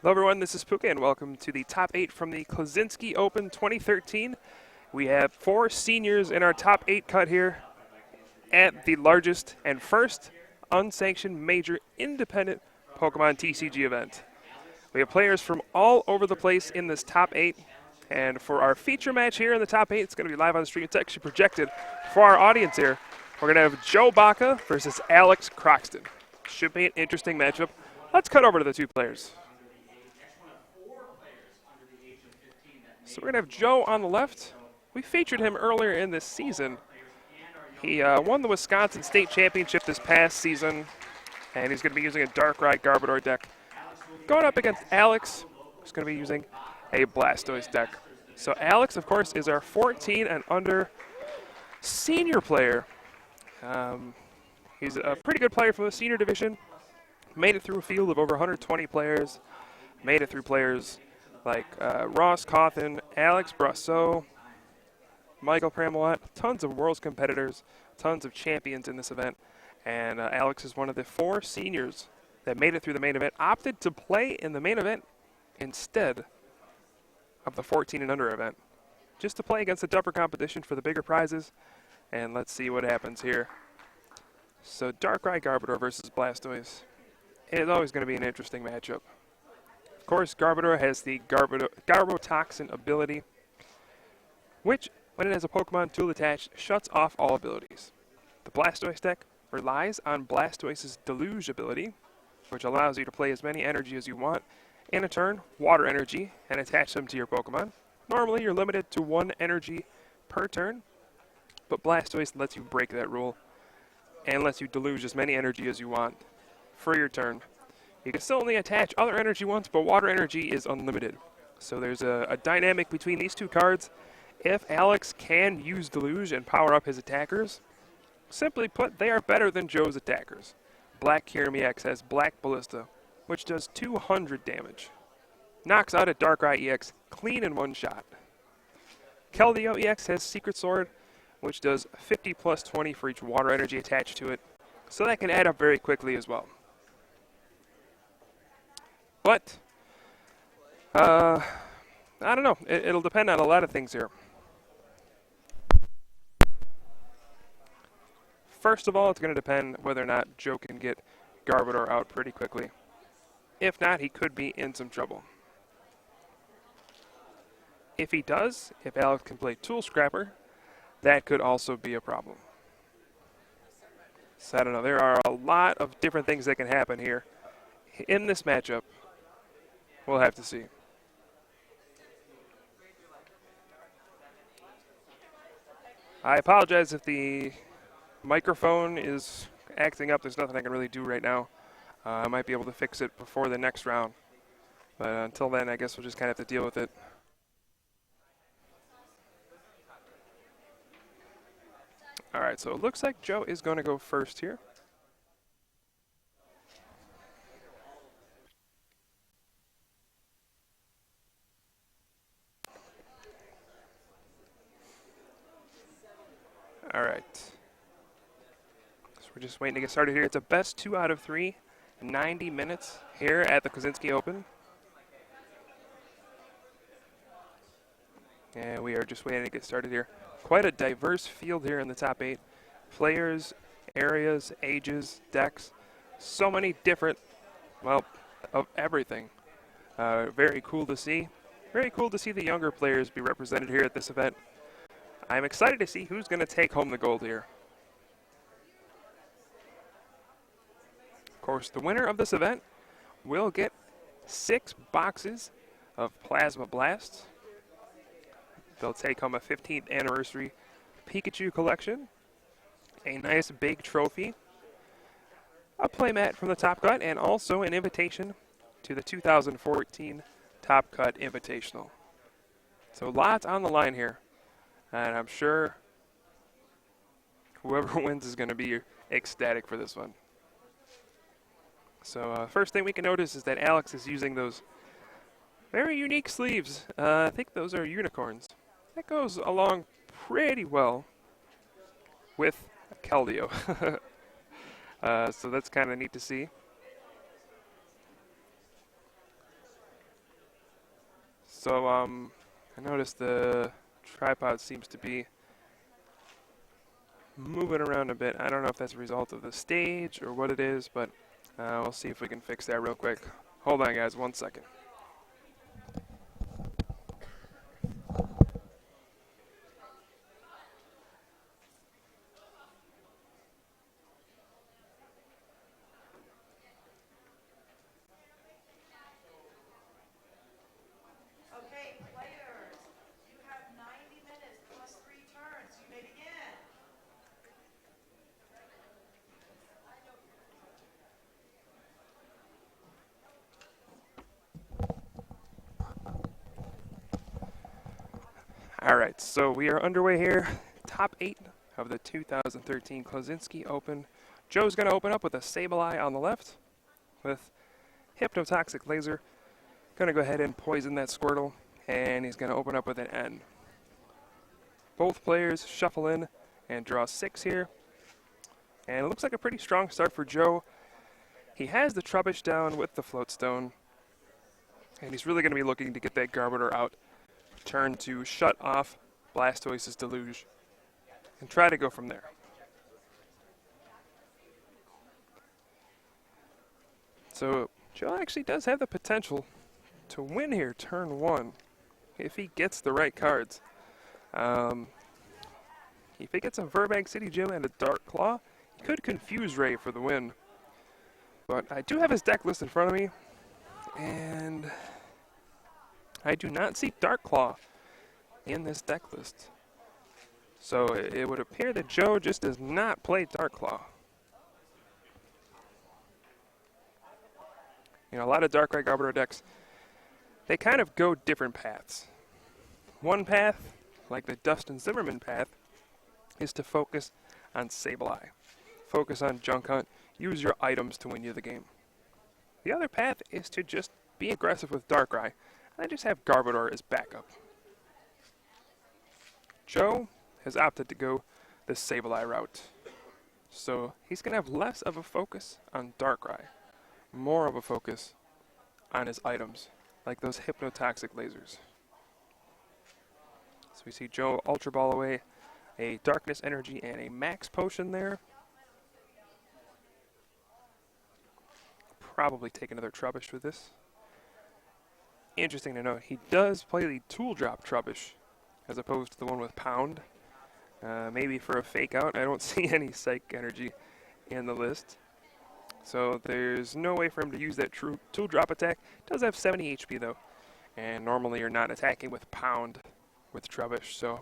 Hello everyone, this is Pooka and welcome to the top 8 from the Klaczynski Open 2013. We have 4 seniors in our top 8 cut here at the largest and first unsanctioned major independent Pokemon TCG event. We have players from all over the place in this top 8, and for our feature match here in the top 8, it's going to be live on the stream. It's actually projected for our audience here. We're going to have Joe Baka versus Alex Croxton. Should be an interesting matchup. Let's cut over to the two players. So we're going to have Joe on the left. We featured him earlier in this season. He won the Wisconsin State Championship this past season, and he's going to be using a Darkrai Garbodor deck. Going up against Alex, who's going to be using a Blastoise deck. So Alex, of course, is our 14 and under senior player. He's a pretty good player from the senior division. Made it through a field of over 120 players. Made it through players like Ross Cawthon, Alex Brosseau, Michael Pramawat, tons of Worlds competitors, tons of champions in this event. And Alex is one of the 4 seniors that made it through the main event, opted to play in the main event instead of the 14 and under event, just to play against the tougher competition for the bigger prizes. And let's see what happens here. So Darkrai Garbodor versus Blastoise. It's always going to be an interesting matchup. Of course, Garbodor has the Garbotoxin ability, which, when it has a Pokemon tool attached, shuts off all abilities. The Blastoise deck relies on Blastoise's Deluge ability, which allows you to play as many energy as you want in a turn, water energy, and attach them to your Pokemon. Normally, you're limited to 1 energy per turn, but Blastoise lets you break that rule and lets you deluge as many energy as you want for your turn. You can still only attach other energy once, but water energy is unlimited. So there's a dynamic between these two cards. If Alex can use Deluge and power up his attackers, simply put, they are better than Joe's attackers. Black Kyurem EX has Black Ballista, which does 200 damage. Knocks out a Darkrai EX clean in one shot. Keldeo EX has Secret Sword, which does 50 plus 20 for each water energy attached to it. So that can add up very quickly as well. But, I don't know. It'll depend on a lot of things here. First of all, it's going to depend whether or not Joe can get Garbodor out pretty quickly. If not, he could be in some trouble. If he does, if Alex can play Tool Scrapper, that could also be a problem. So I don't know. There are a lot of different things that can happen here in this matchup. We'll have to see. I apologize if the microphone is acting up. There's nothing I can really do right now. I might be able to fix it before the next round. But until then, I guess we'll just kind of have to deal with it. All right, so it looks like Joe is going to go first here. All right. So we're just waiting to get started here. It's a best 2 out of 3, 90 minutes here at the Klaczynski Open. And we are just waiting to get started here. Quite a diverse field here in the top 8. Players, areas, ages, decks. So many different, well, of everything. Very cool to see. Very cool to see the younger players be represented here at this event. I'm excited to see who's going to take home the gold here. Of course, the winner of this event will get 6 boxes of Plasma Blasts. They'll take home a 15th anniversary Pikachu collection, a nice big trophy, a playmat from the Top Cut, and also an invitation to the 2014 Top Cut Invitational. So lots on the line here. And I'm sure whoever wins is going to be ecstatic for this one. So first thing we can notice is that Alex is using those very unique sleeves. I think those are unicorns. That goes along pretty well with Keldeo. So that's kind of neat to see. So, I noticed the tripod seems to be moving around a bit. I don't know if that's a result of the stage or what it is, but we'll see if we can fix that real quick. Hold on, guys, 1 second. Alright, so we are underway here. Top 8 of the 2013 Klaczynski Open. Joe's going to open up with a Sableye on the left with Hypnotoxic Laser. Going to go ahead and poison that Squirtle, and he's going to open up with an N. Both players shuffle in and draw 6 here. And it looks like a pretty strong start for Joe. He has the Trubbish down with the Float Stone, and he's really going to be looking to get that Garbodor out. Turn to shut off Blastoise's Deluge and try to go from there. So Joe actually does have the potential to win here turn 1 if he gets the right cards. If he gets a Verbank City Gym and a Dark Claw, he could confuse Ray for the win. But I do have his deck list in front of me, and I do not see Dark Claw in this deck list. So it would appear that Joe just does not play Dark Claw. You know, a lot of Darkrai Garbodor decks, they kind of go different paths. One path, like the Dustin Zimmerman path, is to focus on Sableye. Focus on Junk Hunt, use your items to win you the game. The other path is to just be aggressive with Darkrai, and just have Garbodor as backup. Joe has opted to go the Sableye route. So he's going to have less of a focus on Darkrai, more of a focus on his items, like those Hypnotoxic Lasers. So we see Joe Ultra Ball away, a Darkness Energy and a Max Potion there. Probably take another Trubbish with this. Interesting to note, he does play the Tool Drop Trubbish as opposed to the one with Pound. Maybe for a fake out. I don't see any Psych Energy in the list. So there's no way for him to use that Tool Drop attack. Does have 70 HP though. And normally you're not attacking with Pound with Trubbish. So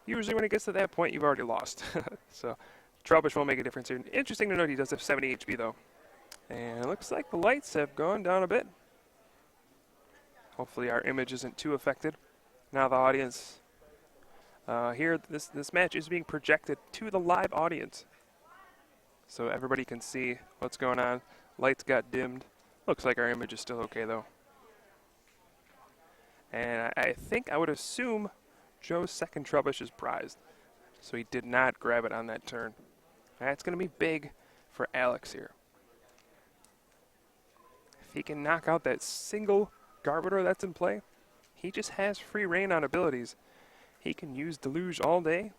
usually when it gets to that point, you've already lost. So Trubbish won't make a difference here. Interesting to note, he does have 70 HP though. And it looks like the lights have gone down a bit. Hopefully our image isn't too affected. Now the audience, here this match is being projected to the live audience. So everybody can see what's going on. Lights got dimmed. Looks like our image is still okay though. And I think I would assume Joe's second Trubbish is prized. So he did not grab it on that turn. That's going to be big for Alex here. If he can knock out that single Garbodor that's in play, he just has free reign on abilities. He can use Deluge all day,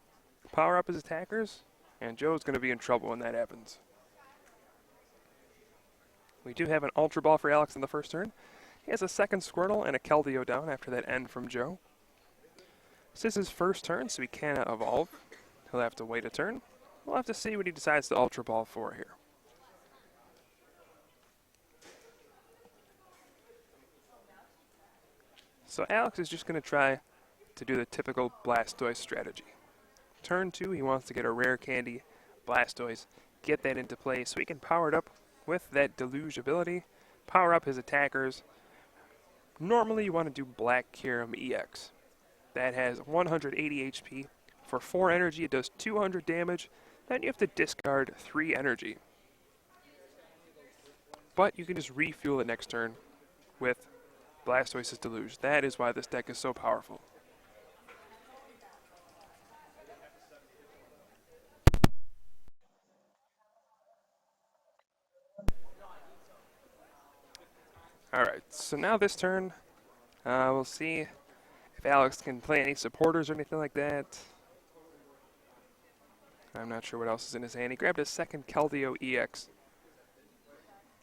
power up his attackers, and Joe's going to be in trouble when that happens. We do have an Ultra Ball for Alex in the first turn. He has a second Squirtle and a Keldeo down after that end from Joe. This is his first turn, so he cannot evolve. He'll have to wait a turn. We'll have to see what he decides to Ultra Ball for here. So Alex is just going to try to do the typical Blastoise strategy. Turn 2, he wants to get a rare candy Blastoise, get that into play so he can power it up with that Deluge ability, power up his attackers. Normally you want to do Black Kyurem EX. That has 180 HP. For 4 energy it does 200 damage, then you have to discard 3 energy. But you can just refuel it next turn with Blastoise's Deluge. That is why this deck is so powerful. Alright, so now this turn, We'll see if Alex can play any supporters or anything like that. I'm not sure what else is in his hand. He grabbed a second Keldeo EX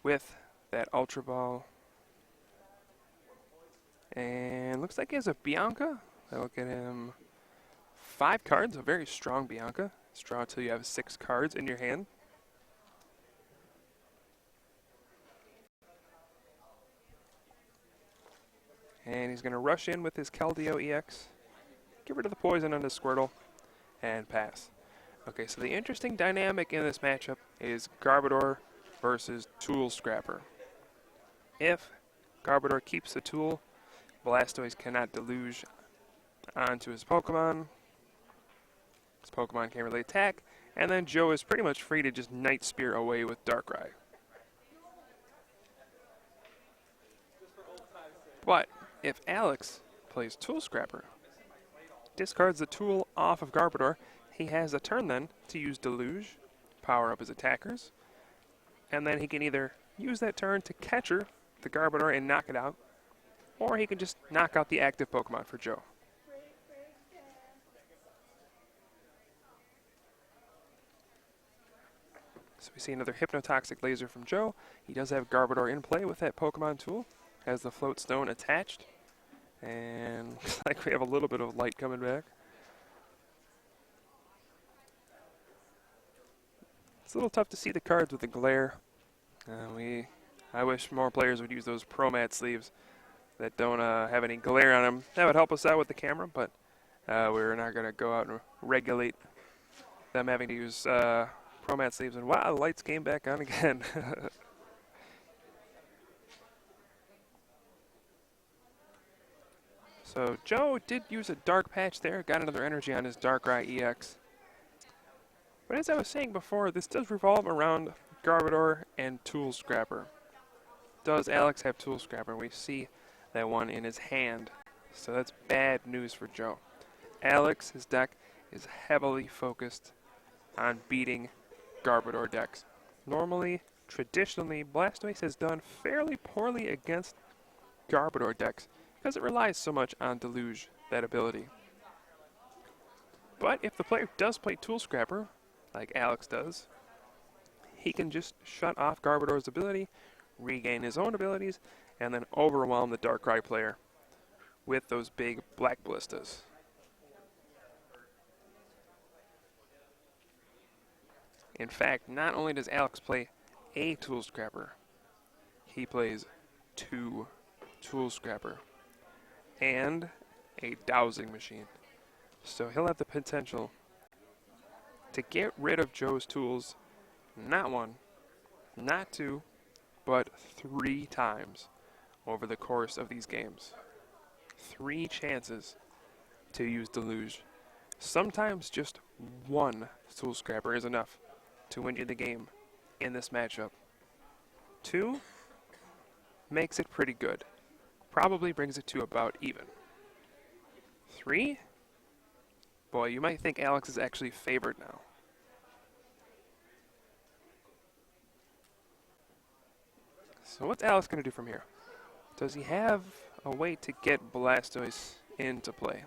with that Ultra Ball. And looks like he has a Bianca. That'll get him 5 cards, a very strong Bianca. Draw until you have 6 cards in your hand. And he's going to rush in with his Keldeo EX, get rid of the poison on his Squirtle, and pass. Okay, so the interesting dynamic in this matchup is Garbodor versus Tool Scrapper. If Garbodor keeps the Tool, Blastoise cannot deluge onto his Pokemon. His Pokemon can't really attack, and then Joe is pretty much free to just Night Spear away with Darkrai. But if Alex plays Tool Scrapper, discards the Tool off of Garbodor, he has a turn then to use Deluge, power up his attackers, and then he can either use that turn to catcher the Garbodor and knock it out, or he can just knock out the active Pokemon for Joe. So we see another Hypnotoxic Laser from Joe. He does have Garbodor in play with that Pokemon Tool, has the Float Stone attached, and looks like we have a little bit of light coming back. It's a little tough to see the cards with the glare. I wish more players would use those Pro Mat sleeves that don't have any glare on them. That would help us out with the camera, but we're not going to go out and regulate them having to use Pro Mat sleeves. And wow, the lights came back on again. So Joe did use a Dark Patch there, got another energy on his Darkrai EX. But as I was saying before, this does revolve around Garbodor and Tool Scrapper. Does Alex have Tool Scrapper? We see that one in his hand. So that's bad news for Joe. Alex, his deck, is heavily focused on beating Garbodor decks. Normally, traditionally, Blastoise has done fairly poorly against Garbodor decks because it relies so much on Deluge, that ability. But if the player does play Tool Scrapper, like Alex does, he can just shut off Garbodor's ability, regain his own abilities, and then overwhelm the Darkrai player with those big black ballistas. In fact, not only does Alex play a Tool Scrapper, he plays 2 Tool Scrapper and a Dowsing Machine. So he'll have the potential to get rid of Joe's tools not 1, not 2, but 3 times over the course of these games. 3 chances to use Deluge. Sometimes just 1 Tool Scrapper is enough to win you the game in this matchup. 2 makes it pretty good. Probably brings it to about even. 3? Boy, you might think Alex is actually favored now. So what's Alex going to do from here? Does he have a way to get Blastoise into play?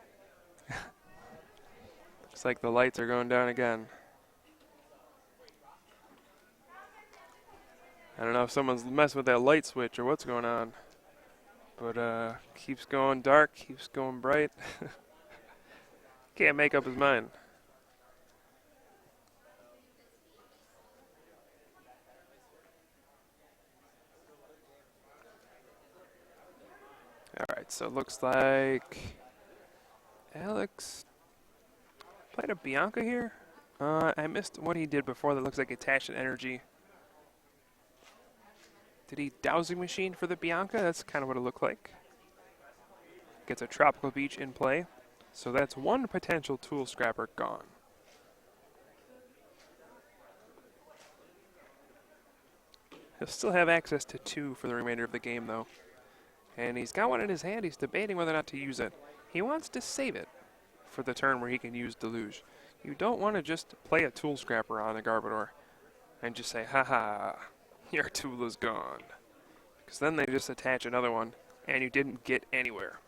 Looks like the lights are going down again. I don't know if someone's messing with that light switch or what's going on. But keeps going dark, keeps going bright. Can't make up his mind. Alright, so it looks like Alex played a Bianca here. I missed what he did before. That looks like attached an energy. Did he Dowsing Machine for the Bianca? That's kind of what it looked like. Gets a Tropical Beach in play. So that's 1 potential Tool Scrapper gone. He'll still have access to 2 for the remainder of the game, though. And he's got one in his hand. He's debating whether or not to use it. He wants to save it for the turn where he can use Deluge. You don't want to just play a Tool Scrapper on a Garbodor and just say, haha, your tool is gone. Because then they just attach another one and you didn't get anywhere.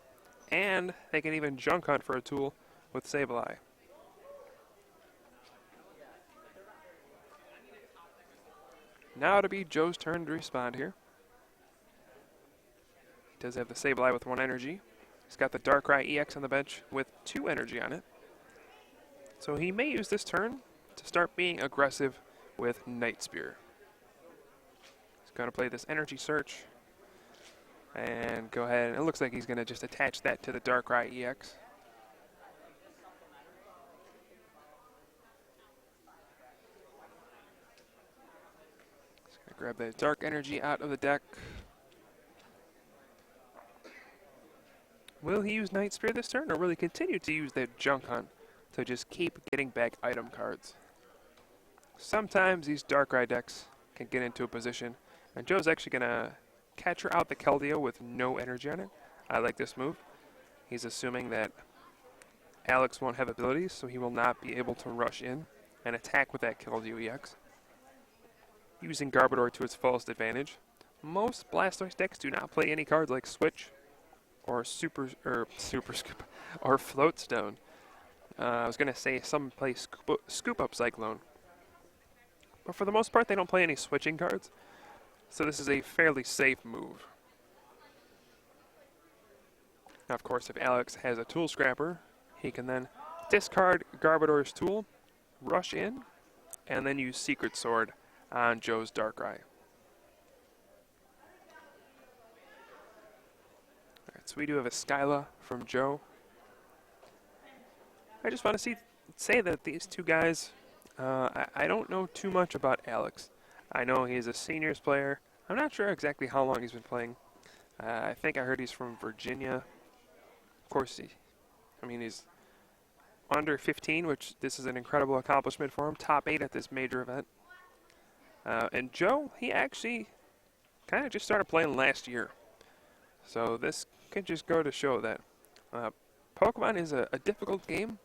And they can even junk hunt for a tool with Sableye. Now it'll be Joe's turn to respond here. He does have the Sableye with 1 energy. He's got the Darkrai EX on the bench with 2 energy on it. So he may use this turn to start being aggressive with Night Spear. He's going to play this Energy Search and go ahead, and it looks like he's going to just attach that to the Darkrai EX. He's going to grab the Dark Energy out of the deck. Will he use Night Spear this turn, or will he continue to use that Junk Hunt to just keep getting back item cards? Sometimes these Darkrai decks can get into a position, and Joe's actually going to catch her out the Keldeo with no energy on it. I like this move. He's assuming that Alex won't have abilities, so he will not be able to rush in and attack with that Keldeo EX. Using Garbodor to its fullest advantage. Most Blastoise decks do not play any cards like Switch or Super Scoop or Float Stone. I was going to say some play Scoop Up Cyclone. But for the most part, they don't play any switching cards. So this is a fairly safe move. Now, of course, if Alex has a Tool Scrapper, he can then discard Garbodor's tool, rush in, and then use Secret Sword on Joe's Darkrai. Alright, so we do have a Skyla from Joe. I just want to say that these two guys, I don't know too much about Alex. I know he's a seniors player. I'm not sure exactly how long he's been playing. I think I heard he's from Virginia. Of course, he's under 15, which this is an incredible accomplishment for him. Top 8 at this major event. And Joe, he actually kind of just started playing last year. So this could just go to show that Pokemon is a difficult game,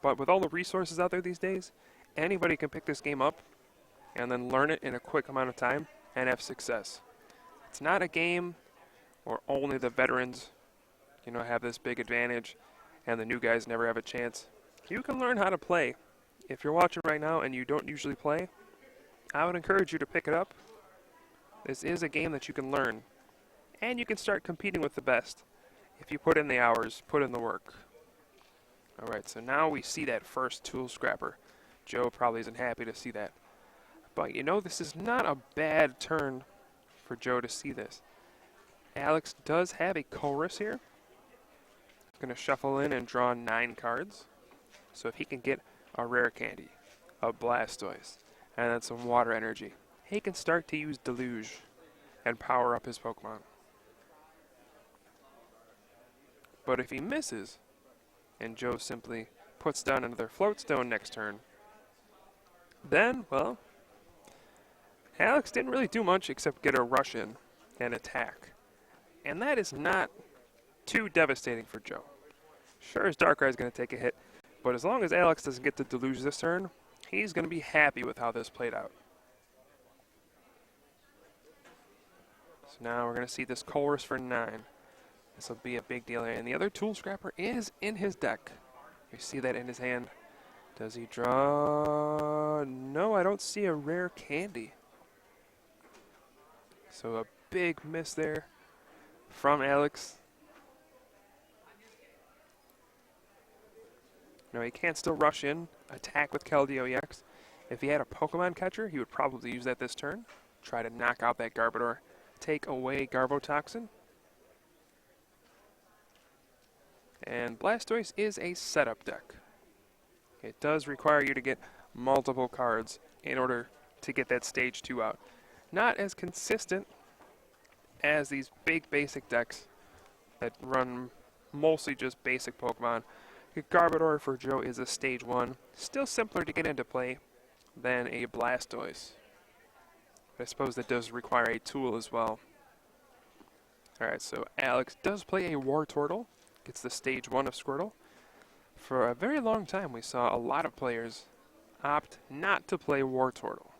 but with all the resources out there these days, anybody can pick this game up and then learn it in a quick amount of time and have success. It's not a game where only the veterans, have this big advantage and the new guys never have a chance. You can learn how to play. If you're watching right now and you don't usually play, I would encourage you to pick it up. This is a game that you can learn, and you can start competing with the best if you put in the hours, put in the work. Alright, so now we see that first Tool Scrapper. Joe probably isn't happy to see that. But this is not a bad turn for Joe to see this. Alex does have a Chorus here. He's going to shuffle in and draw 9 cards. So if he can get a Rare Candy, a Blastoise, and then some Water Energy, he can start to use Deluge and power up his Pokemon. But if he misses, and Joe simply puts down another Float Stone next turn, then, Alex didn't really do much except get a rush in and attack. And that is not too devastating for Joe. Sure, his Darkrai is going to take a hit, but as long as Alex doesn't get the Deluge this turn, he's going to be happy with how this played out. So now we're going to see this Chorus for 9. This will be a big deal here. And the other Tool Scrapper is in his deck. We see that in his hand. Does he draw? No, I don't see a Rare Candy. So a big miss there from Alex. No, he can still rush in, attack with Keldeo EX. If he had a Pokemon catcher, he would probably use that this turn. Try to knock out that Garbodor. Take away Garbotoxin. And Blastoise is a setup deck. It does require you to get multiple cards in order to get that stage 2 out. Not as consistent as these big basic decks that run mostly just basic Pokemon. Garbodor for Joe is a stage 1. Still simpler to get into play than a Blastoise. But I suppose that does require a tool as well. Alright, so Alex does play a Wartortle. Gets the stage 1 of Squirtle. For a very long time, we saw a lot of players opt not to play Wartortle.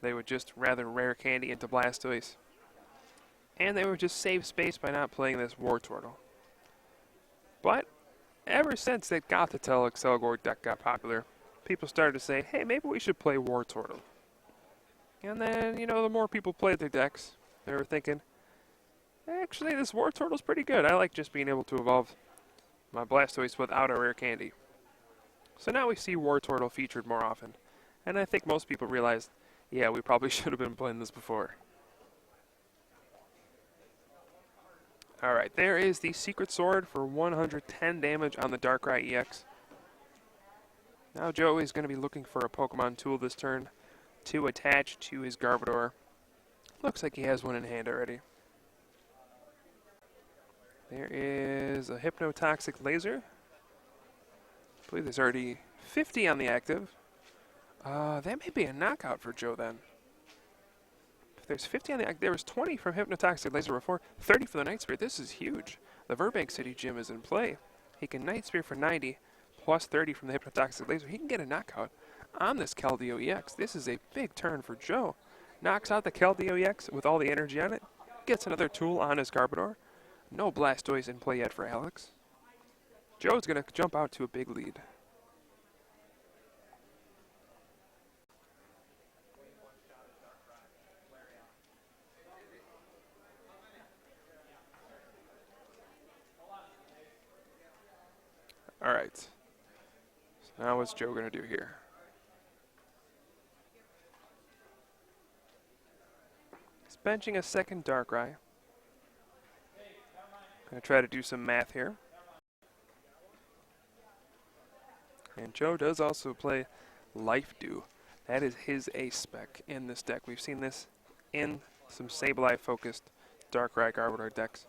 They would just rather Rare Candy into Blastoise. and they would just save space by not playing this Wartortle. But ever since that Gothitelle Excelgor deck got popular, people started to say, hey, maybe we should play Wartortle. And then, you know, the more people played their decks, they were thinking, actually, this Wartortle's pretty good. I like just being able to evolve my Blastoise without a rare candy. So now we see Wartortle featured more often. And I think most people realized, yeah, we probably should have been playing this before. Alright, there is the Secret Sword for 110 damage on the Darkrai EX. Now Joe is going to be looking for a Pokemon tool this turn to attach to his Garbodor. Looks like he has one in hand already. There is a Hypnotoxic Laser. I believe there's already 50 on the active. That may be a knockout for Joe then. If there's 50 on the active, there was 20 from Hypnotoxic Laser before, 30 for the Night Spear. This is huge. The Burbank City Gym is in play. He can Night Spear for 90, plus 30 from the Hypnotoxic Laser. He can get a knockout on this Keldeo EX. This is a big turn for Joe. Knocks out the Keldeo EX with all the energy on it. Gets another tool on his Garbodor. No Blastoise in play yet for Alex. Joe's going to jump out to a big lead. Alright. So now what's Joe going to do here? He's benching a second Darkrai. Going to try to do some math here. And Joe does also play Life Dew. That is his ace spec in this deck. We've seen this in some Sableye focused Darkrai Garbodor decks.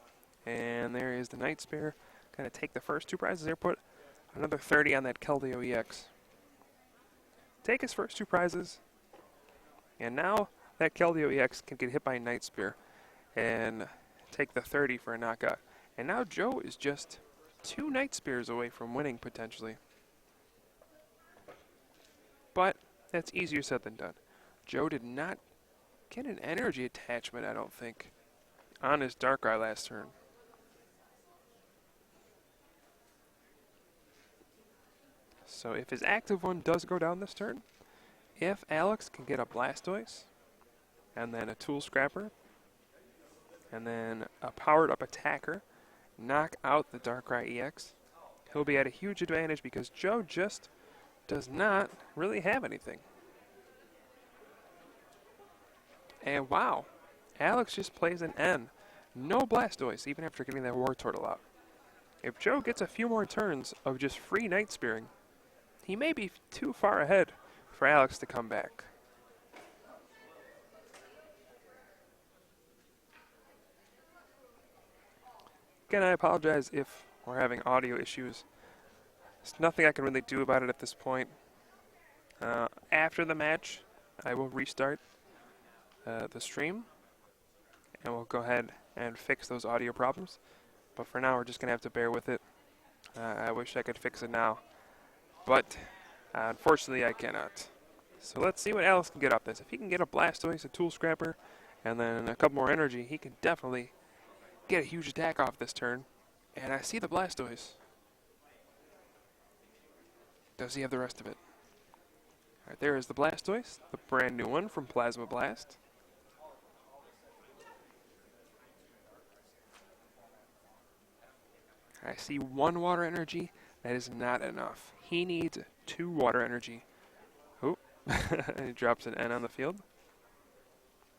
And there is the Night Spear. Going to take the first two prizes there, put another 30 on that Keldeo EX. Take his first two prizes. And now that Keldeo EX can get hit by Night Spear and take the 30 for a knockout. And now Joe is just 2 Night Spears away from winning potentially. But that's easier said than done. Joe did not get an energy attachment, I don't think, on his Darkrai last turn. So if his active one does go down this turn, if Alex can get a Blastoise, and then a Tool Scrapper, and then a powered up attacker, knock out the Darkrai EX, he'll be at a huge advantage because Joe just does not really have anything. And wow, Alex just plays an N. No Blastoise, even after getting that Wartortle out. If Joe gets a few more turns of just free Night Spearing, he may be too far ahead for Alex to come back. Again, I apologize if we're having audio issues. There's nothing I can really do about it at this point. After the match, I will restart the stream, and we'll go ahead and fix those audio problems. But for now, we're just going to have to bear with it. I wish I could fix it now, but unfortunately, I cannot. So let's see what Alex can get off this. If he can get a Blastoise, a Tool Scrapper, and then a couple more energy, he can definitely get a huge attack off this turn. And I see the Blastoise. Does he have the rest of it? Alright, there is the Blastoise, the brand new one from Plasma Blast. I see 1 water energy. That is not enough. He needs 2 water energy. Oh, he drops an N on the field.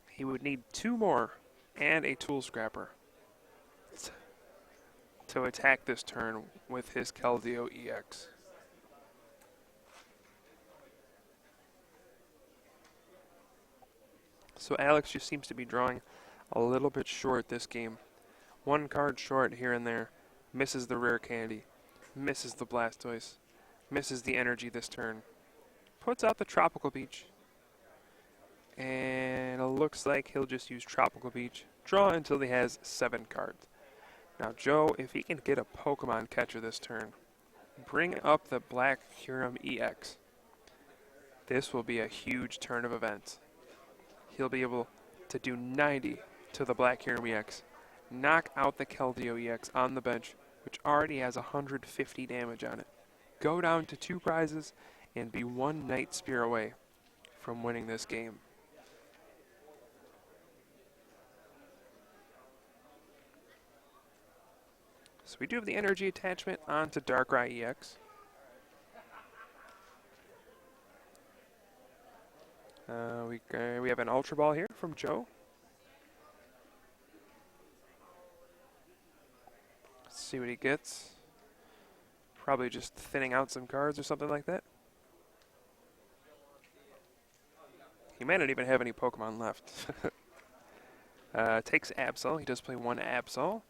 He would need 2 more and a Tool Scrapper to attack this turn with his Keldeo EX. So Alex just seems to be drawing a little bit short this game. 1 card short here and there. Misses the rare candy. Misses the Blastoise. Misses the energy this turn. Puts out the Tropical Beach. And it looks like he'll just use Tropical Beach. Draw until he has 7 cards. Now Joe, if he can get a Pokemon catcher this turn, bring up the Black Kyurem EX. This will be a huge turn of events. He'll be able to do 90 to the Black Kyurem EX. Knock out the Keldeo EX on the bench, which already has 150 damage on it. Go down to 2 prizes and be 1 Night Spear away from winning this game. So we do have the energy attachment onto Darkrai EX. We have an Ultra Ball here from Joe. Let's see what he gets. Probably just thinning out some cards or something like that. He may not even have any Pokemon left. Takes Absol. He does play 1 Absol.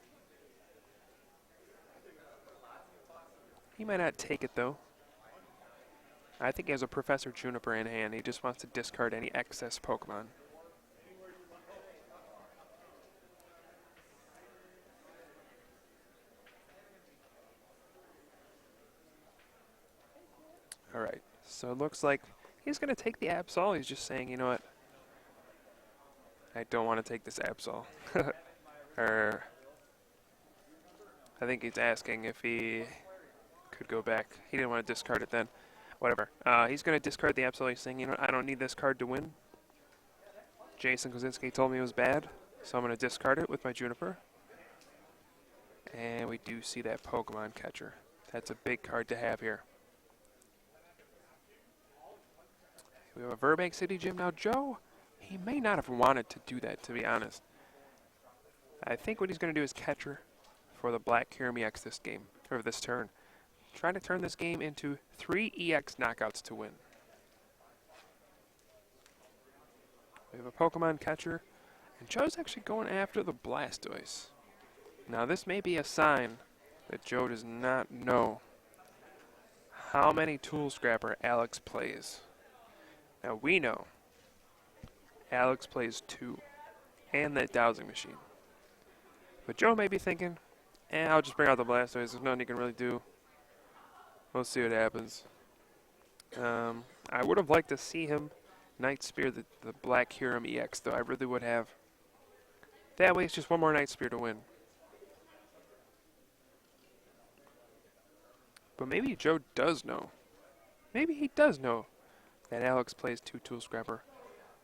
He might not take it though. I think he has a Professor Juniper in hand. He just wants to discard any excess Pokemon. Alright, so it looks like he's going to take the Absol. He's just saying, you know what? I don't want to take this Absol. Or I think he's asking if he could go back. He didn't want to discard it then. Whatever. He's going to discard the Absol. He's saying, you know, I don't need this card to win. Jason Klaczynski told me it was bad, so I'm going to discard it with my Juniper. And we do see that Pokemon catcher. That's a big card to have here. We have a Burbank City Gym. Now, Joe, he may not have wanted to do that, to be honest. I think what he's going to do is catcher for the Black Kyurem EX this game, or this turn. Trying to turn this game into 3 EX knockouts to win. We have a Pokemon catcher, and Joe's actually going after the Blastoise. Now, this may be a sign that Joe does not know how many Tool Scrapper Alex plays. Now, we know Alex plays 2, and that Dowsing Machine. But Joe may be thinking, I'll just bring out the Blastoise. There's nothing you can really do. We'll see what happens. I would have liked to see him Night Spear the Black Kyurem EX, though. I really would have. That way, it's just 1 more Night Spear to win. But maybe Joe does know. Maybe he does know that Alex plays 2 Tool Scrapper.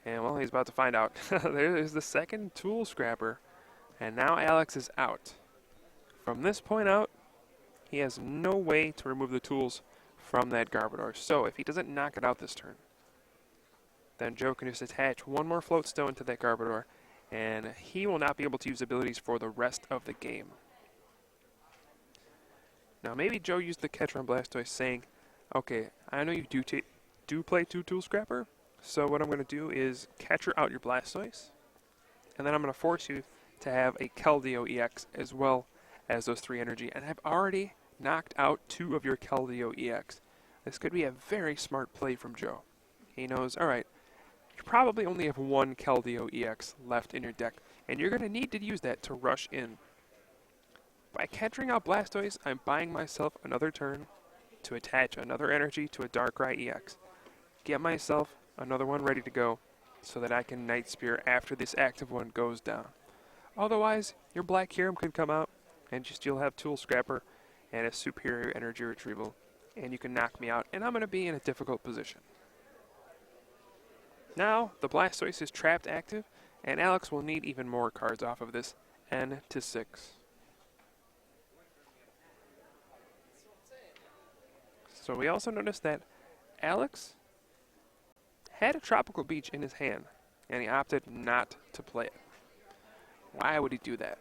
And, well, he's about to find out. There's the second Tool Scrapper. And now Alex is out. From this point out, he has no way to remove the tools from that Garbodor. So, if he doesn't knock it out this turn, then Joe can just attach 1 more Float Stone to that Garbodor, and he will not be able to use abilities for the rest of the game. Now, maybe Joe used the catcher on Blastoise saying, okay, I know you do play 2 Tool Scrapper, so what I'm going to do is catcher out your Blastoise, and then I'm going to force you to have a Keldeo EX as well as those 3 energy, and I've already knocked out 2 of your Keldeo EX. This could be a very smart play from Joe. He knows, alright, you probably only have 1 Keldeo EX left in your deck, and you're going to need to use that to rush in. By catching out Blastoise, I'm buying myself another turn to attach another energy to a Darkrai EX. Get myself another one ready to go so that I can Night Spear after this active one goes down. Otherwise, your Black Kyurem could come out and you'll have Tool Scrapper and a superior energy retrieval, and you can knock me out, and I'm going to be in a difficult position. Now, the Blastoise is trapped active, and Alex will need even more cards off of this N to 6. So we also noticed that Alex had a Tropical Beach in his hand, and he opted not to play it. Why would he do that?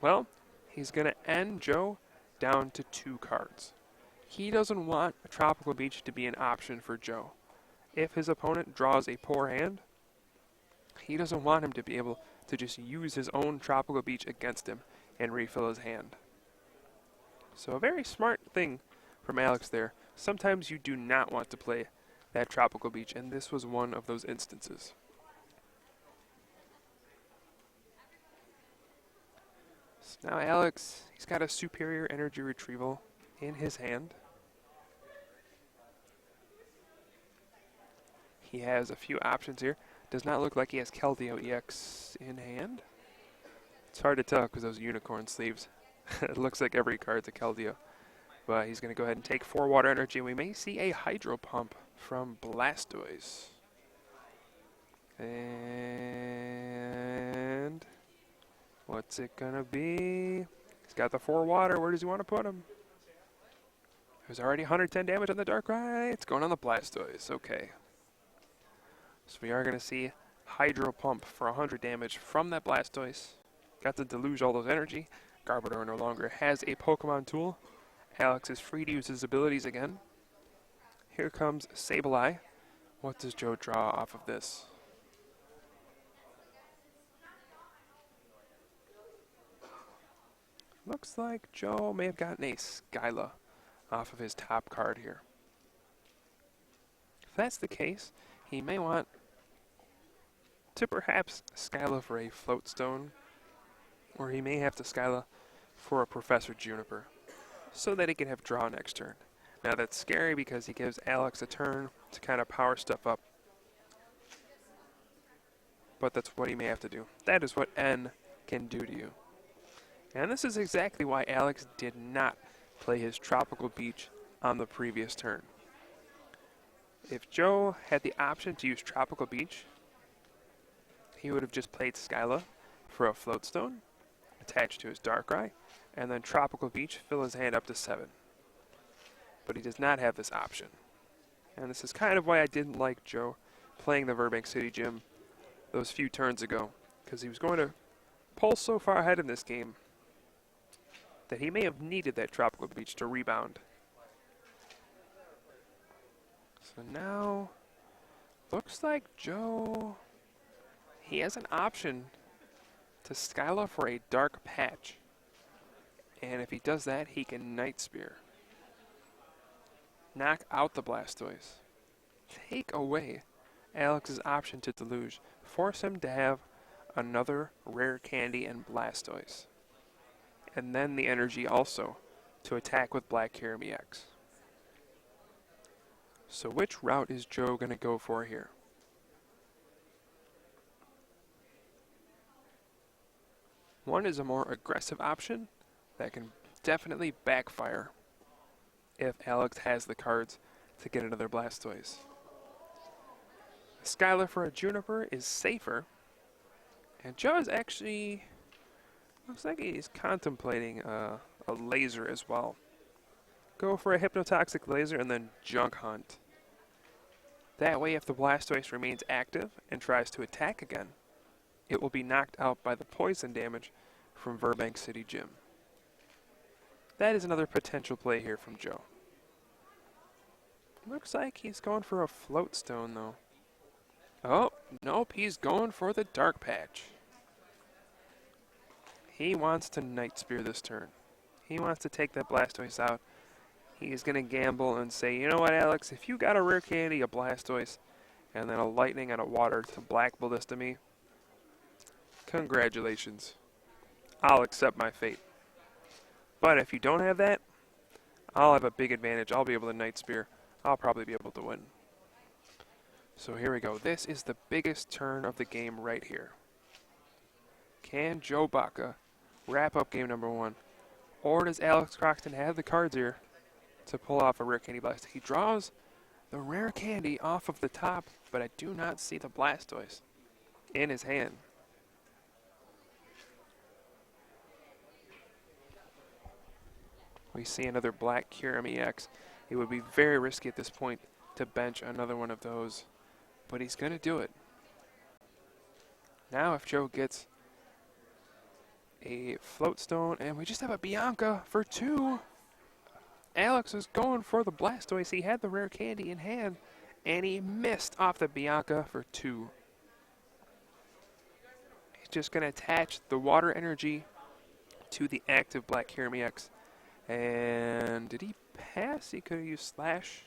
Well, he's going to end Joe down to 2 cards. He doesn't want a Tropical Beach to be an option for Joe. If his opponent draws a poor hand, he doesn't want him to be able to just use his own Tropical Beach against him and refill his hand. So a very smart thing from Alex there. Sometimes you do not want to play that Tropical Beach, and this was one of those instances. So now Alex, he's got a superior energy retrieval in his hand. He has a few options here. Does not look like he has Keldeo EX in hand. It's hard to tell because those unicorn sleeves. It looks like every card's a Keldeo. But he's going to go ahead and take 4 water energy. We may see a Hydro Pump from Blastoise. And what's it going to be? He's got the 4 water. Where does he want to put him? There's already 110 damage on the Darkrai. It's going on the Blastoise. Okay. So we are going to see Hydro Pump for 100 damage from that Blastoise. Got to deluge all those energy. Garbodor no longer has a Pokemon tool. Alex is free to use his abilities again. Here comes Sableye. What does Joe draw off of this? Looks like Joe may have gotten a Skyla off of his top card here. If that's the case, he may want to perhaps Skyla for a Float Stone, or he may have to Skyla for a Professor Juniper, so that he can have draw next turn. Now that's scary because he gives Alex a turn to kind of power stuff up. But that's what he may have to do. That is what N can do to you. And this is exactly why Alex did not play his Tropical Beach on the previous turn. If Joe had the option to use Tropical Beach, he would have just played Skyla for a Float Stone, attached to his Darkrai, and then Tropical Beach, fill his hand up to 7. But he does not have this option. And this is kind of why I didn't like Joe playing the Burbank City Gym those few turns ago, because he was going to pull so far ahead in this game that he may have needed that Tropical Beach to rebound. So now, looks like Joe, he has an option to Skyla for a Dark Patch. And if he does that, he can Night Spear. Knock out the Blastoise. Take away Alex's option to Deluge. Force him to have another Rare Candy and Blastoise. And then the energy also to attack with Black Kyurem EX. So which route is Joe going to go for here? One is a more aggressive option that can definitely backfire if Alex has the cards to get another Blastoise. Skyla for a Juniper is safer, and Joe is actually, looks like he's contemplating a laser as well. Go for a Hypnotoxic Laser and then Junk Hunt. That way, if the Blastoise remains active and tries to attack again, it will be knocked out by the poison damage from Burbank City Gym. That is another potential play here from Joe. Looks like he's going for a Float Stone, though. Oh, nope, he's going for the Dark Patch. He wants to Night Spear this turn. He wants to take that Blastoise out. He's going to gamble and say, you know what, Alex, if you got a Rare Candy, a Blastoise, and then a Lightning and a Water to Black Ballista me, congratulations. I'll accept my fate. But if you don't have that, I'll have a big advantage. I'll be able to Night Spear. I'll probably be able to win. So here we go. This is the biggest turn of the game right here. Can Joe Baka wrap up game number 1? Or does Alex Croxton have the cards here to pull off a Rare Candy Blast? He draws the Rare Candy off of the top, but I do not see the Blastoise in his hand. We see another Black Kyurem EX. It would be very risky at this point to bench another one of those, but he's going to do it. Now if Joe gets a Float Stone, and we just have a Bianca for 2. Alex is going for the Blastoise. He had the Rare Candy in hand, and he missed off the Bianca for 2. He's just going to attach the Water Energy to the active Black Kyurem EX. And did he pass? He could have used Slash.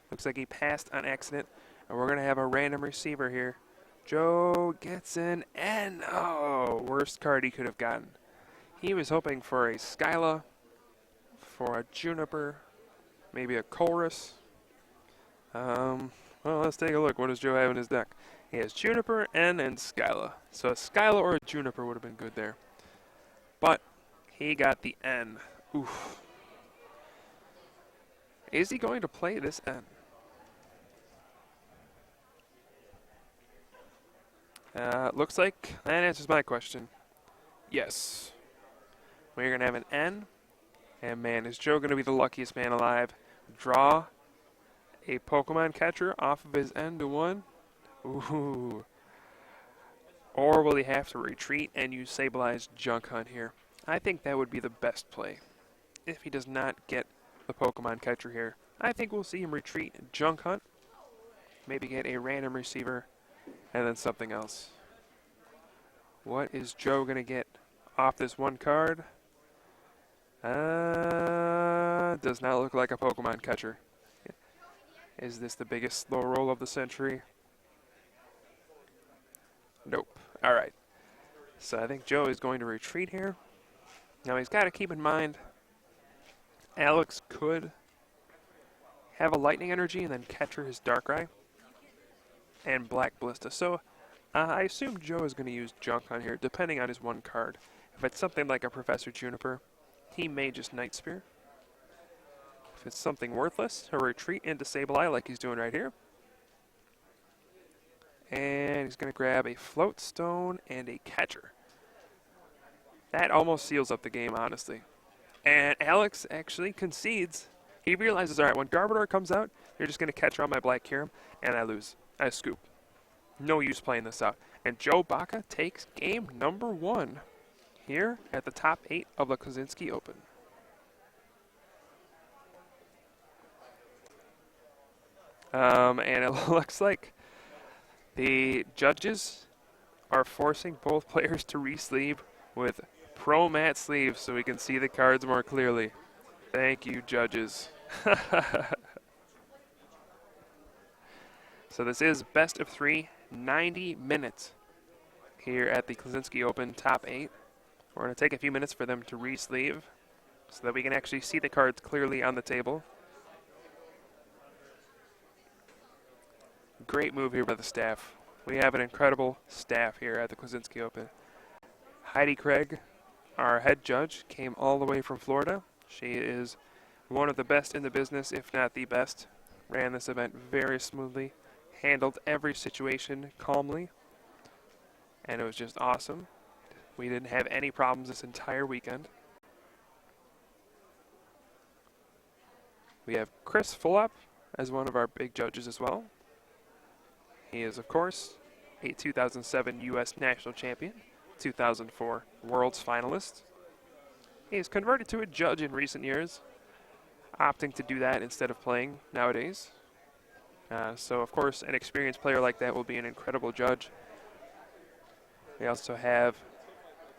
Looks like he passed on accident. And we're going to have a random receiver here. Joe gets an N. Oh, worst card he could have gotten. He was hoping for a Skyla, for a Juniper, maybe a Chorus. Well, let's take a look. What does Joe have in his deck? He has Juniper, N, and Skyla. So a Skyla or a Juniper would have been good there. but he got the N. Oof. Is he going to play this N? Looks like that answers my question. Yes. We're going to have an N. And man, is Joe going to be the luckiest man alive? Draw a Pokemon catcher off of his N to 1. Ooh. Or will he have to retreat and use Sableye's Junk Hunt here? I think that would be the best play. If he does not get the Pokemon catcher here, I think we'll see him retreat and Junk Hunt. Maybe get a random receiver and then something else. What is Joe going to get off this one card? Does not look like a Pokemon catcher. Is this the biggest slow roll of the century? Nope. All right. So I think Joe is going to retreat here. Now he's got to keep in mind Alex could have a Lightning Energy and then catcher his Darkrai and Black Ballista. So I assume Joe is going to use Junk on here, depending on his one card. If it's something like a Professor Juniper, he may just Night Spear. If it's something worthless, he'll retreat into Sableye like he's doing right here. And he's going to grab a Float Stone and a catcher. That almost seals up the game, honestly. And Alex actually concedes. He realizes, all right, when Garbodor comes out, you're just going to catch around my Black Kyurem, and I lose. I scoop. No use playing this out. And Joe Baka takes game number 1 here at the top 8 of the Klaczynski Open. And it looks like the judges are forcing both players to re-sleeve with Pro Matte sleeves so we can see the cards more clearly. Thank you, judges. So this is best of 3, 90 minutes here at the Klaczynski Open top 8. We're going to take a few minutes for them to re-sleeve so that we can actually see the cards clearly on the table. Great move here by the staff. We have an incredible staff here at the Klaczynski Open. Heidi Craig, our head judge, came all the way from Florida. She is one of the best in the business, if not the best. Ran this event very smoothly, handled every situation calmly, and it was just awesome. We didn't have any problems this entire weekend. We have Chris Fulop as one of our big judges as well. He is, of course, a 2007 U.S. National Champion, 2004 World's Finalist. He has converted to a judge in recent years, opting to do that instead of playing nowadays. So, of course, an experienced player like that will be an incredible judge. We also have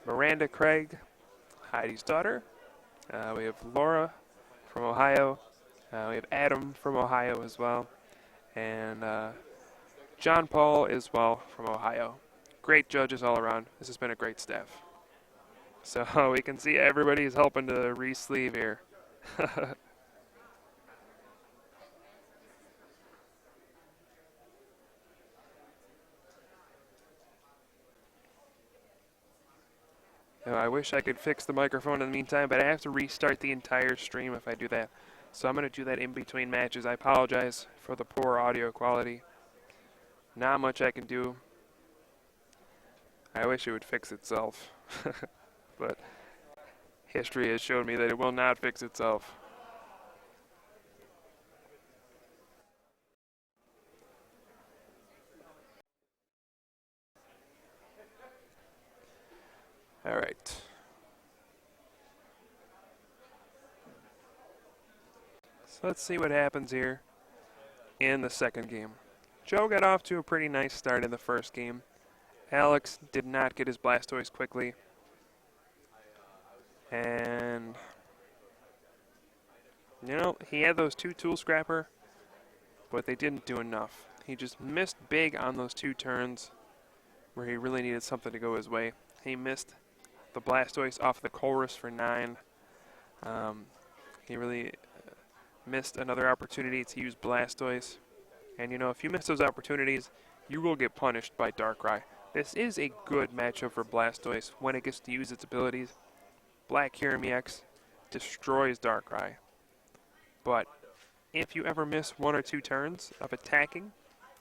Miranda Craig, Heidi's daughter. We have Laura from Ohio. We have Adam from Ohio as well. And John Paul as well from Ohio. Great judges all around. This has been a great staff. So we can see everybody's helping to re-sleeve here. Now, I wish I could fix the microphone in the meantime, but I have to restart the entire stream if I do that. So I'm going to do that in between matches. I apologize for the poor audio quality. Not much I can do. I wish it would fix itself. But history has shown me that it will not fix itself. All right. So let's see what happens here in the second game. Joe got off to a pretty nice start in the first game. Alex did not get his Blastoise quickly. And, you know, he had those 2 Tool Scrapper, but they didn't do enough. He just missed big on those 2 turns where he really needed something to go his way. He missed the Blastoise off the Colress for 9. He really missed another opportunity to use Blastoise. And, you know, if you miss those opportunities, you will get punished by Darkrai. This is a good matchup for Blastoise when it gets to use its abilities. Black Kyurem EX destroys Darkrai. But if you ever miss 1 or 2 turns of attacking,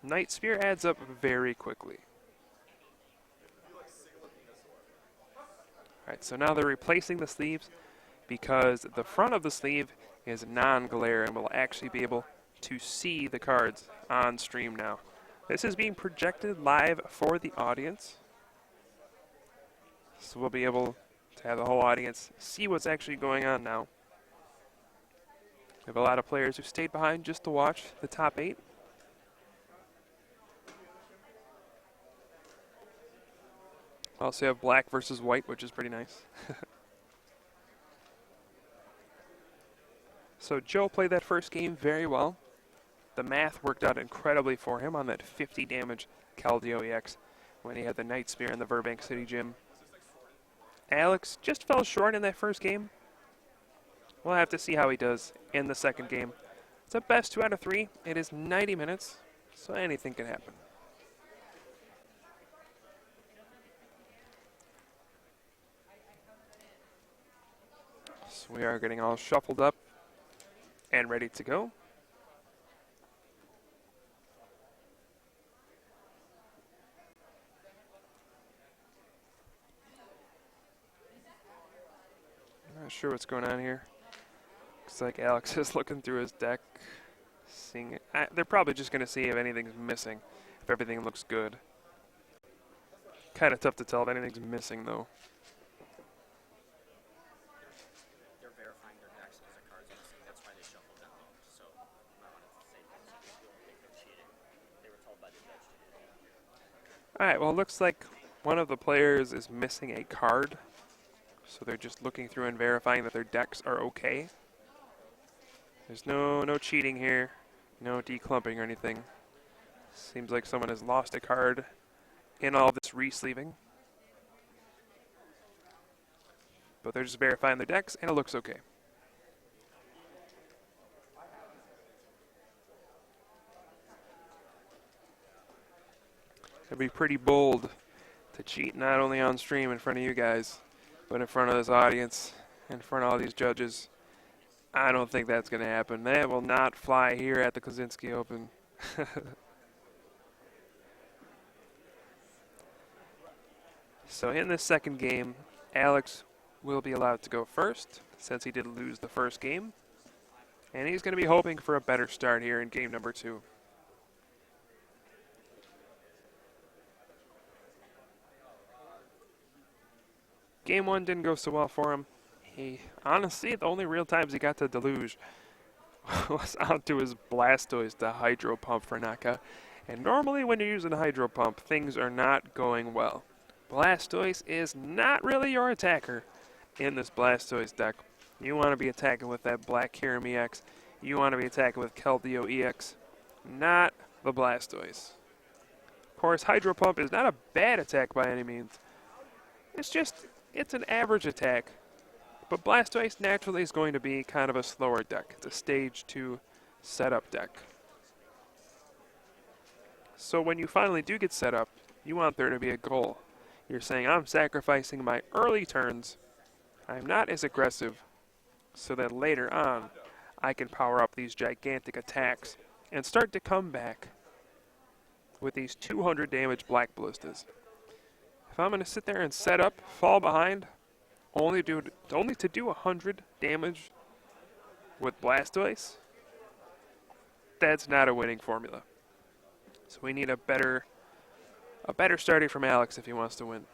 Night Spear adds up very quickly. Alright, so now they're replacing the sleeves because the front of the sleeve is non-glare and will actually be able to see the cards on stream now. This is being projected live for the audience, so we'll be able to have the whole audience see what's actually going on now. We have a lot of players who stayed behind just to watch the top 8. Also have black versus white, which is pretty nice. So Joe played that first game very well. The math worked out incredibly for him on that 50 damage Keldeo EX when he had the Night Spear in the Burbank City Gym. Alex just fell short in that first game. We'll have to see how he does in the second game. It's a best 2 out of 3. It is 90 minutes, so anything can happen. So we are getting all shuffled up and ready to go. Not sure what's going on here. Looks like Alex is looking through his deck, seeing it. They're probably just going to see if anything's missing, if everything looks good. Kind of tough to tell if anything's missing, though. They're verifying their decks because their cards are missing. That's why they shuffled them low. So I wanted to say that so people don't think they're cheating. They were told by the judge to do that. All right, well, it looks like one of the players is missing a card. So they're just looking through and verifying that their decks are okay. There's no cheating here, no declumping or anything. Seems like someone has lost a card in all this re-sleeving. But they're just verifying their decks, and it looks okay. It'd be pretty bold to cheat not only on stream in front of you guys, but in front of this audience, in front of all these judges. I don't think that's going to happen. That will not fly here at the Klaczynski Open. So in this second game, Alex will be allowed to go first, since he did lose the first game. And he's going to be hoping for a better start here in game number 2. Game 1 didn't go so well for him. Honestly, the only real times he got to deluge was onto his Blastoise to Hydro Pump for knockout. And normally when you're using a Hydro Pump, things are not going well. Blastoise is not really your attacker in this Blastoise deck. You want to be attacking with that Black Kyurem EX. You want to be attacking with Keldeo EX, not the Blastoise. Of course, Hydro Pump is not a bad attack by any means. It's an average attack. But Blastoise naturally is going to be kind of a slower deck. It's a stage 2 setup deck. So when you finally do get set up, you want there to be a goal. You're saying, I'm sacrificing my early turns. I'm not as aggressive, so that later on, I can power up these gigantic attacks and start to come back with these 200 damage Black Ballistas. If I'm going to sit there and set up, fall behind, only to do 100 damage with Blastoise, that's not a winning formula. So we need a better starter from Alex if he wants to win.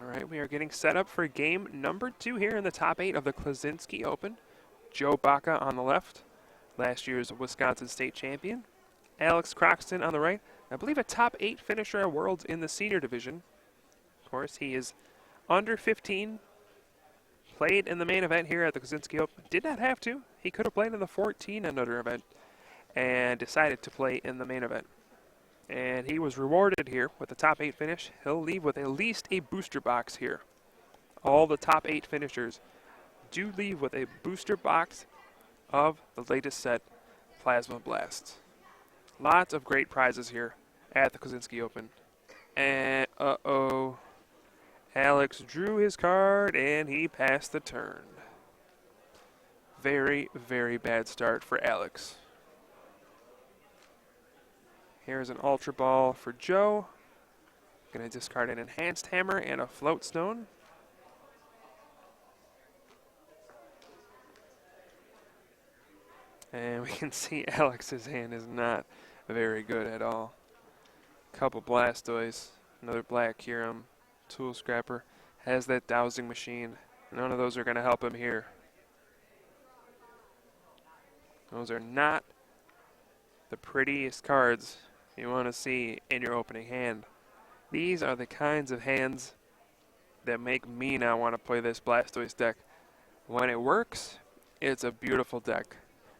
All right, we are getting set up for game number 2 here in the top 8 of the Klaczynski Open. Joe Baka on the left, last year's Wisconsin State champion. Alex Croxton on the right, I believe a top 8 finisher at Worlds in the senior division. Of course, he is under 15, played in the main event here at the Klaczynski Open. Did not have to. He could have played in the 14 another event and decided to play in the main event. And he was rewarded here with the top 8 finish. He'll leave with at least a booster box here. All the top 8 finishers do leave with a booster box of the latest set, Plasma Blast. Lots of great prizes here at the Klaczynski Open. And, Alex drew his card and he passed the turn. Very, very bad start for Alex. Here's an Ultra Ball for Joe. Going to discard an Enhanced Hammer and a Float Stone. And we can see Alex's hand is not very good at all. Couple Blastoise, another Black Kyurem, Tool Scrapper, has that Dowsing Machine. None of those are going to help him here. Those are not the prettiest cards you want to see in your opening hand. These are the kinds of hands that make me now want to play this Blastoise deck. When it works, it's a beautiful deck.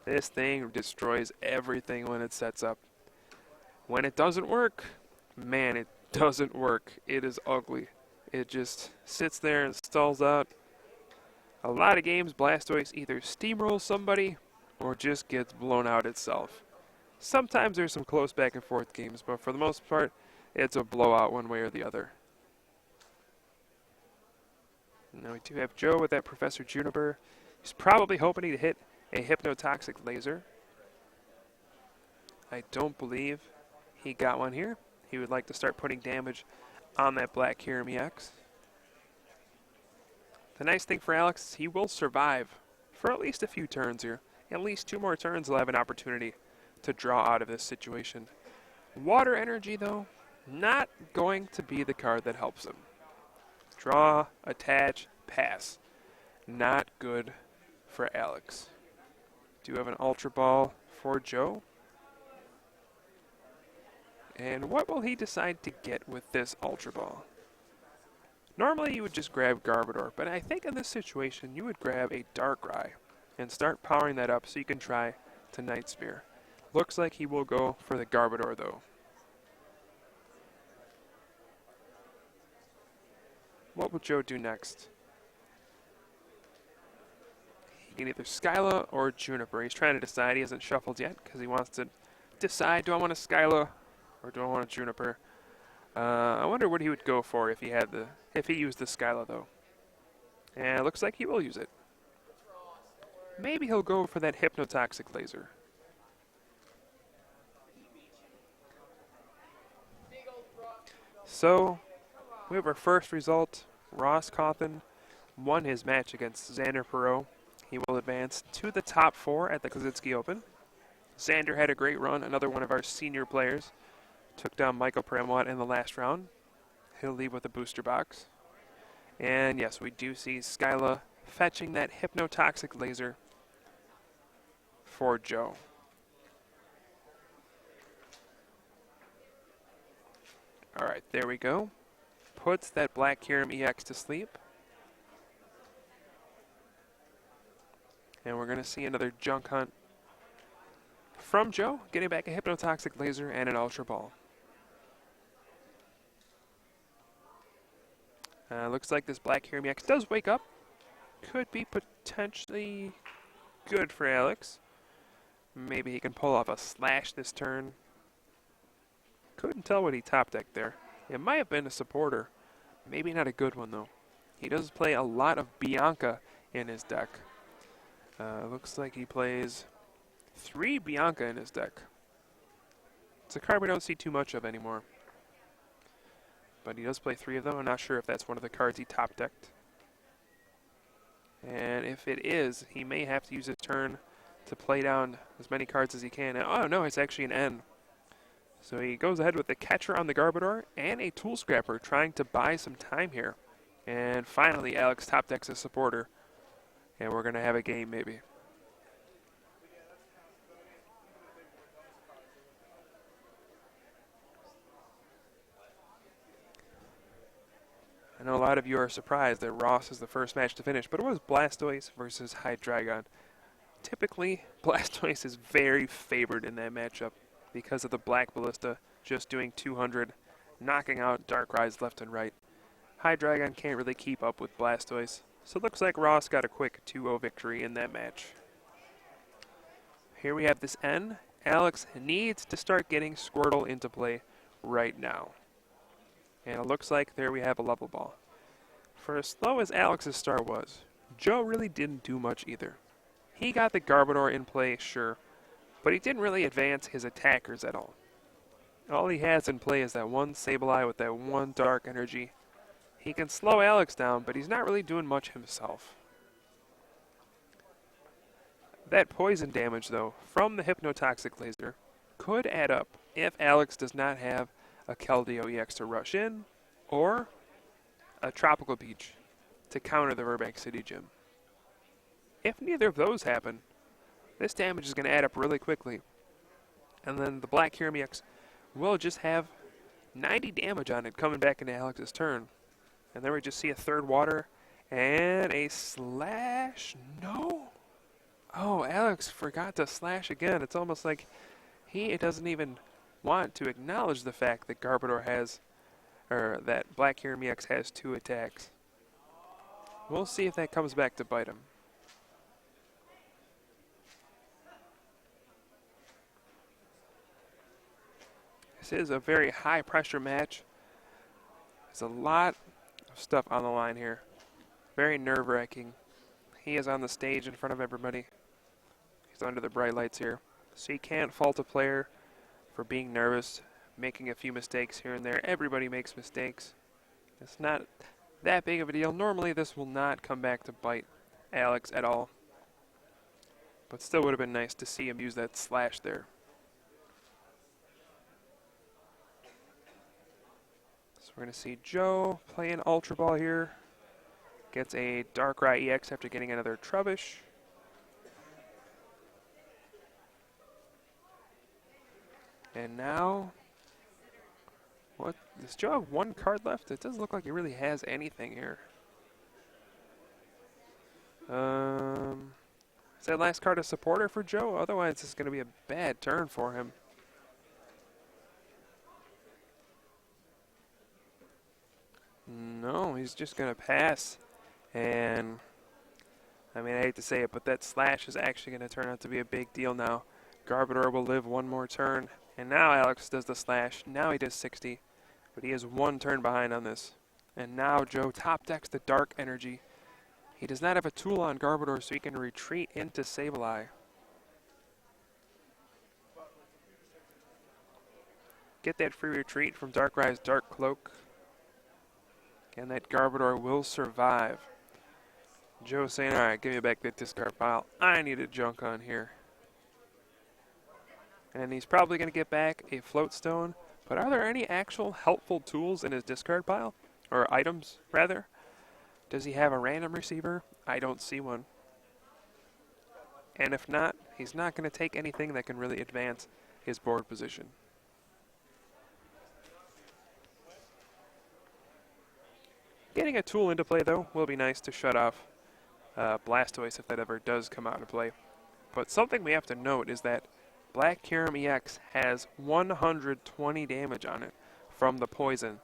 This thing destroys everything when it sets up. When it doesn't work, man, it doesn't work. It is ugly. It just sits there and stalls out. A lot of games, Blastoise either steamrolls somebody or just gets blown out itself. Sometimes there's some close back and forth games, but for the most part, it's a blowout one way or the other. Now we do have Joe with that Professor Juniper. He's probably hoping to hit a Hypnotoxic Laser. I don't believe he got one here. He would like to start putting damage on that Black Kyurem EX. The nice thing for Alex is he will survive for at least a few turns here. At least 2 more turns he'll have an opportunity to draw out of this situation. Water Energy, though, not going to be the card that helps him. Draw, attach, pass. Not good for Alex. Do have an Ultra Ball for Joe. And what will he decide to get with this Ultra Ball? Normally you would just grab Garbodor, but I think in this situation you would grab a Darkrai and start powering that up so you can try to Night Spear. Looks like he will go for the Garbodor though. What will Joe do next? He can either Skyla or Juniper. He's trying to decide. He hasn't shuffled yet because he wants to decide, do I want a Skyla or do I want a Juniper? I wonder what he would go for if he used the Skyla though. And it looks like he will use it. Maybe he'll go for that Hypnotoxic Laser. So, we have our first result. Ross Cawthon won his match against Xander Perot. He will advance to the top 4 at the Klaczynski Open. Xander had a great run, another one of our senior players. Took down Michael Pramwat in the last round. He'll leave with a booster box. And yes, we do see Skyla fetching that Hypnotoxic Laser for Joe. Alright, there we go. Puts that Black Kyurem EX to sleep. And we're going to see another Junk Hunt from Joe, getting back a Hypnotoxic Laser and an Ultra Ball. Looks like this Black Kyurem EX does wake up. Could be potentially good for Alex. Maybe he can pull off a Slash this turn. Couldn't tell what he top decked there. It might have been a supporter. Maybe not a good one though. He does play a lot of Bianca in his deck. Looks like he plays 3 Bianca in his deck. It's a card we don't see too much of anymore. But he does play 3 of them. I'm not sure if that's one of the cards he top decked. And if it is, he may have to use his turn to play down as many cards as he can. Oh no, it's actually an N. So he goes ahead with the Catcher on the Garbodor and a Tool Scrapper, trying to buy some time here. And finally, Alex top decks a supporter. And we're going to have a game, maybe. I know a lot of you are surprised that Ross is the first match to finish, but it was Blastoise versus Hydreigon. Typically, Blastoise is very favored in that matchup because of the Black Ballista just doing 200, knocking out Darkrai's left and right. Hydreigon can't really keep up with Blastoise, so it looks like Ross got a quick 2-0 victory in that match. Here we have this N. Alex needs to start getting Squirtle into play right now. And it looks like there we have a level ball. For as slow as Alex's start was, Joe really didn't do much either. He got the Garbodor in play, sure, but he didn't really advance his attackers at all. All he has in play is that one Sableye with that one Dark Energy. He can slow Alex down, but he's not really doing much himself. That poison damage, though, from the Hypnotoxic Laser could add up if Alex does not have a Keldeo EX to rush in, or a Tropical Beach to counter the Burbank City Gym. If neither of those happen, this damage is going to add up really quickly. And then the Black Kyurem EX will just have 90 damage on it coming back into Alex's turn. And then we just see a third water and a slash. No! Oh, Alex forgot to slash again. It's almost like he doesn't even want to acknowledge the fact that Garbodor has, or that Black Kyurem EX has 2 attacks. We'll see if that comes back to bite him. This is a very high pressure match. There's a lot of stuff on the line here. Very nerve-wracking. He is on the stage in front of everybody. He's under the bright lights here. So you can't fault a player for being nervous, making a few mistakes here and there. Everybody makes mistakes. It's not that big of a deal. Normally this will not come back to bite Alex at all. But still would have been nice to see him use that slash there. So we're going to see Joe play an Ultra Ball here. Gets a Darkrai EX after getting another Trubbish. And now, what? Does Joe have 1 card left? It doesn't look like he really has anything here. Is that last card a supporter for Joe? Otherwise, this is going to be a bad turn for him. No, he's just going to pass. And, I mean, I hate to say it, but that slash is actually going to turn out to be a big deal now. Garbodor will live 1 more turn. And now Alex does the slash. Now he does 60. But he is 1 turn behind on this. And now Joe top decks the Dark Energy. He does not have a tool on Garbodor, so he can retreat into Sableye. Get that free retreat from Darkrai's Dark Cloak. And that Garbodor will survive. Joe saying, alright, give me back that discard pile. I need a junk on here. And he's probably going to get back a Float Stone. But are there any actual helpful tools in his discard pile? Or items, rather? Does he have a random receiver? I don't see one. And if not, he's not going to take anything that can really advance his board position. Getting a tool into play, though, will be nice to shut off Blastoise if that ever does come out into play. But something we have to note is that Black Kyurem EX has 120 damage on it from the poison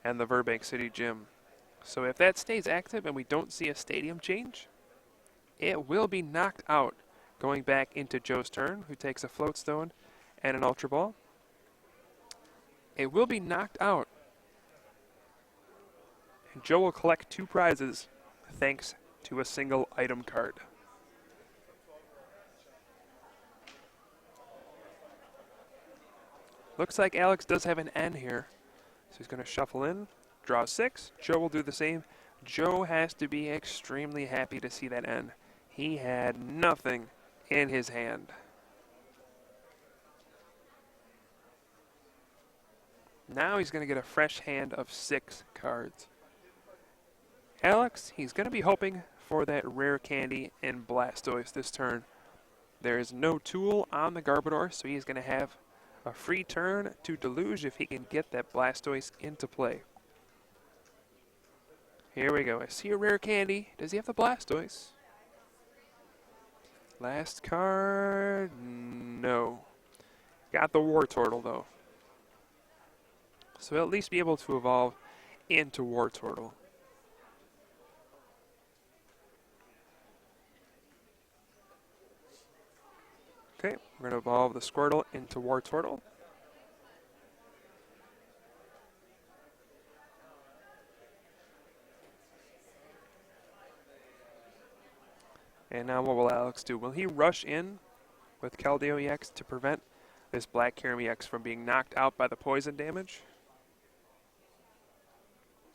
and the Burbank City Gym. So if that stays active and we don't see a stadium change, it will be knocked out going back into Joe's turn, who takes a Float Stone and an Ultra Ball. It will be knocked out. And Joe will collect 2 prizes thanks to a single item card. Looks like Alex does have an N here. So he's going to shuffle in, draw 6. Joe will do the same. Joe has to be extremely happy to see that N. He had nothing in his hand. Now he's going to get a fresh hand of 6 cards. Alex, he's going to be hoping for that rare candy in Blastoise this turn. There is no tool on the Garbodor, so he's going to have a free turn to Deluge if he can get that Blastoise into play. Here we go. I see a rare candy. Does he have the Blastoise? Last card, no. Got the Wartortle, though. So he'll at least be able to evolve into Wartortle. Okay, we're going to evolve the Squirtle into Wartortle. And now what will Alex do? Will he rush in with Keldeo EX to prevent this Black Kyurem EX from being knocked out by the poison damage?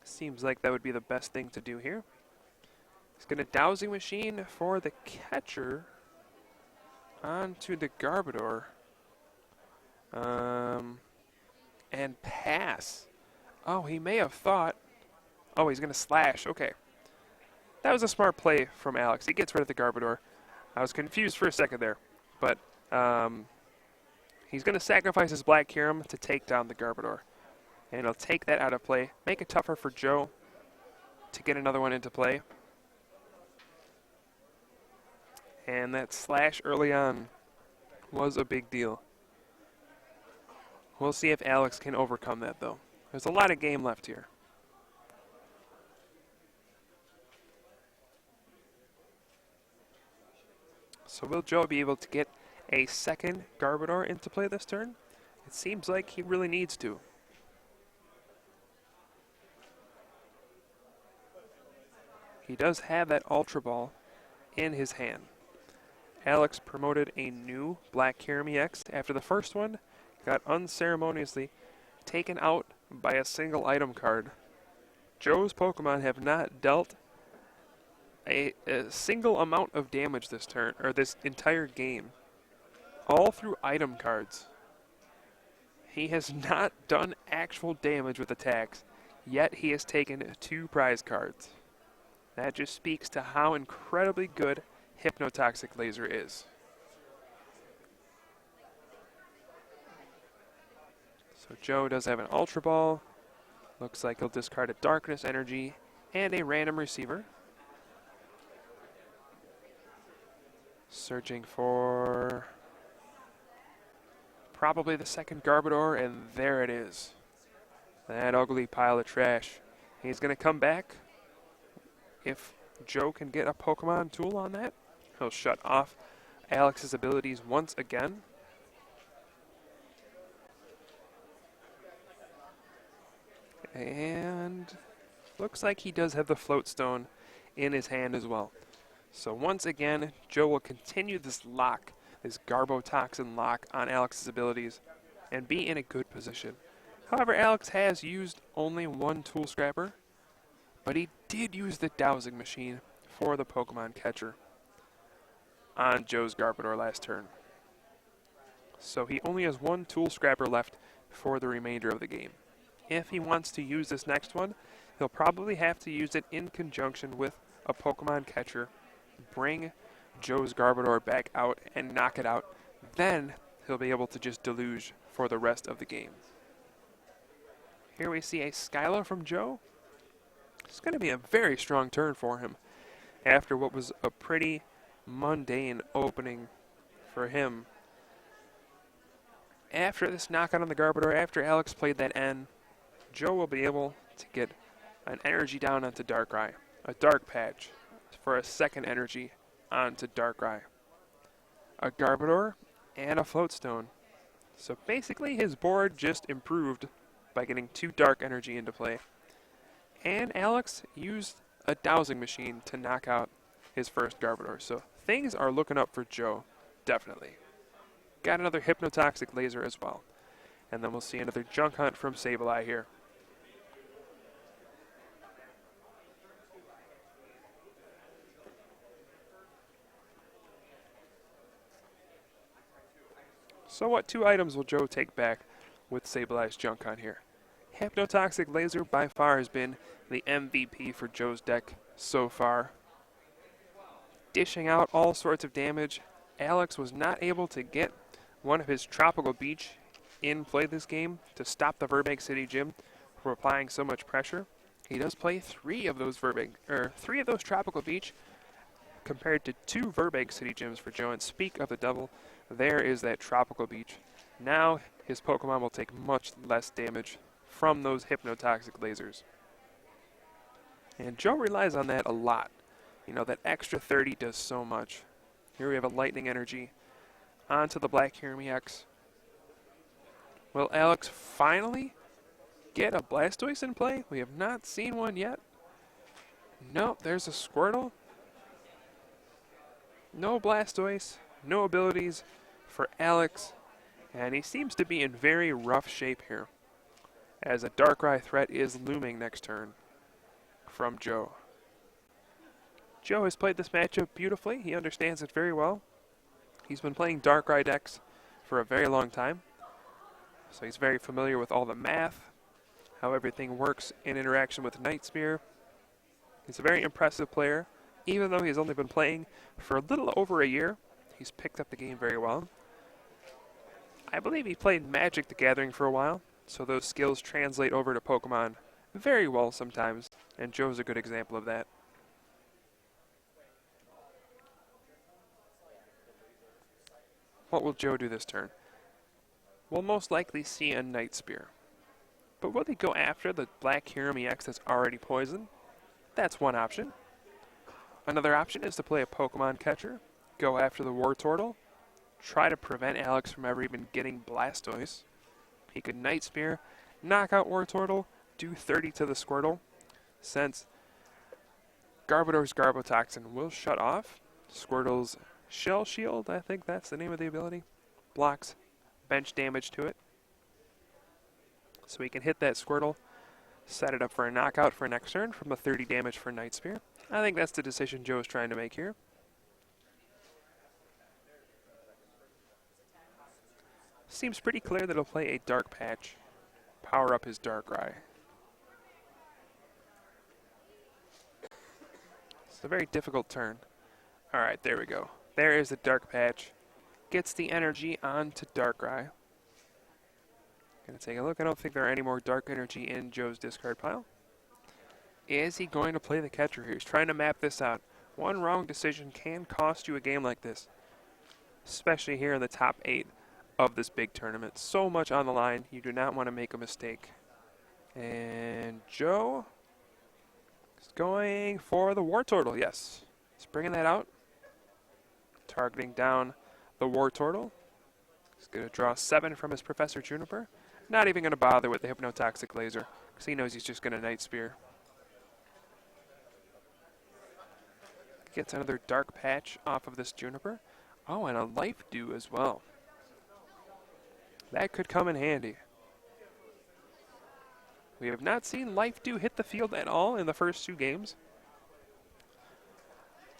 Seems like that would be the best thing to do here. He's going to Dowsing Machine for the catcher onto the Garbodor. And pass. Oh, he may have thought... Oh, he's going to Slash. Okay. That was a smart play from Alex. He gets rid of the Garbodor. I was confused for a second there. But he's going to sacrifice his Black Kyurem to take down the Garbodor. And he'll take that out of play. Make it tougher for Joe to get another one into play. And that Slash early on was a big deal. We'll see if Alex can overcome that, though. There's a lot of game left here. So will Joe be able to get a second Garbodor into play this turn? It seems like he really needs to. He does have that Ultra Ball in his hand. Alex promoted a new Black Kyurem EX after the first one got unceremoniously taken out by a single item card. Joe's Pokemon have not dealt a single amount of damage this turn, or this entire game. All through item cards. He has not done actual damage with attacks, yet he has taken 2 prize cards. That just speaks to how incredibly good Hypnotoxic Laser is. So Joe does have an Ultra Ball. Looks like he'll discard a Darkness Energy and a random receiver. Searching for probably the second Garbodor, and there it is. That ugly pile of trash. He's going to come back. If Joe can get a Pokemon tool on that, he'll shut off Alex's abilities once again. And looks like he does have the Float Stone in his hand as well. So once again, Joe will continue this lock, this Garbotoxin lock on Alex's abilities, and be in a good position. However, Alex has used only 1 Tool Scrapper, but he did use the Dowsing Machine for the Pokemon catcher on Joe's Garbodor last turn. So he only has 1 Tool Scrapper left for the remainder of the game. If he wants to use this next one, he'll probably have to use it in conjunction with a Pokemon catcher, bring Joe's Garbodor back out and knock it out. Then he'll be able to just deluge for the rest of the game. Here we see a Skyla from Joe. It's going to be a very strong turn for him after what was a pretty mundane opening for him. After this knockout on the Garbodor, after Alex played that N, Joe will be able to get an energy down onto Darkrai, a Dark Patch for a second energy onto Darkrai, a Garbodor, and a Float Stone. So basically his board just improved by getting 2 Dark Energy into play. And Alex used a Dowsing Machine to knock out his first Garbodor. So things are looking up for Joe, definitely. Got another Hypnotoxic Laser as well. And then we'll see another Junk Hunt from Sableye here. So what 2 items will Joe take back with Sableye's Junk Hunt here? Hypnotoxic Laser by far has been the MVP for Joe's deck so far. Dishing out all sorts of damage. Alex was not able to get one of his Tropical Beach in play this game to stop the Verbank City Gym from applying so much pressure. He does play 3 of those Tropical Beach compared to 2 Verbank City Gyms for Joe. And speak of the devil, there is that Tropical Beach. Now his Pokemon will take much less damage from those Hypnotoxic Lasers. And Joe relies on that a lot. You know, that extra 30 does so much. Here we have a Lightning Energy onto the Black Kyurem EX. Will Alex finally get a Blastoise in play? We have not seen one yet. Nope, there's a Squirtle. No Blastoise, no abilities for Alex, and he seems to be in very rough shape here, as a Darkrai threat is looming next turn from Joe. Joe has played this matchup beautifully. He understands it very well. He's been playing Darkrai decks for a very long time, so he's very familiar with all the math, how everything works in interaction with Night Spear. He's a very impressive player. Even though he's only been playing for a little over a year, he's picked up the game very well. I believe he played Magic the Gathering for a while, so those skills translate over to Pokemon very well sometimes, and Joe's a good example of that. What will Joe do this turn? We'll most likely see a Night Spear. But will he go after the Black Kyurem EX that's already poisoned? That's one option. Another option is to play a Pokemon catcher, go after the Wartortle, try to prevent Alex from ever even getting Blastoise. He could Night Spear, knock out Wartortle, do 30 to the Squirtle, since Garbodor's Garbotoxin will shut off. Squirtle's Shell Shield, I think that's the name of the ability, blocks bench damage to it. So he can hit that Squirtle, set it up for a knockout for next turn from the 30 damage for Night Spear. I think that's the decision Joe is trying to make here. Seems pretty clear that he'll play a Dark Patch, power up his Darkrai. It's a very difficult turn. Alright, there we go. There is the Dark Patch. Gets the energy onto Darkrai. Gonna take a look. I don't think there are any more Dark Energy in Joe's discard pile. Is he going to play the catcher here? He's trying to map this out. One wrong decision can cost you a game like this, especially here in the top 8 of this big tournament. So much on the line, you do not want to make a mistake. And Joe is going for the Wartortle, yes. He's bringing that out, targeting down the Wartortle. He's going to draw 7 from his Professor Juniper. Not even going to bother with the Hypnotoxic Laser, because he knows he's just going to Night Spear. Gets another Dark Patch off of this Juniper. Oh, and a Life Dew as well. That could come in handy. We have not seen Life Dew hit the field at all in the first 2 games.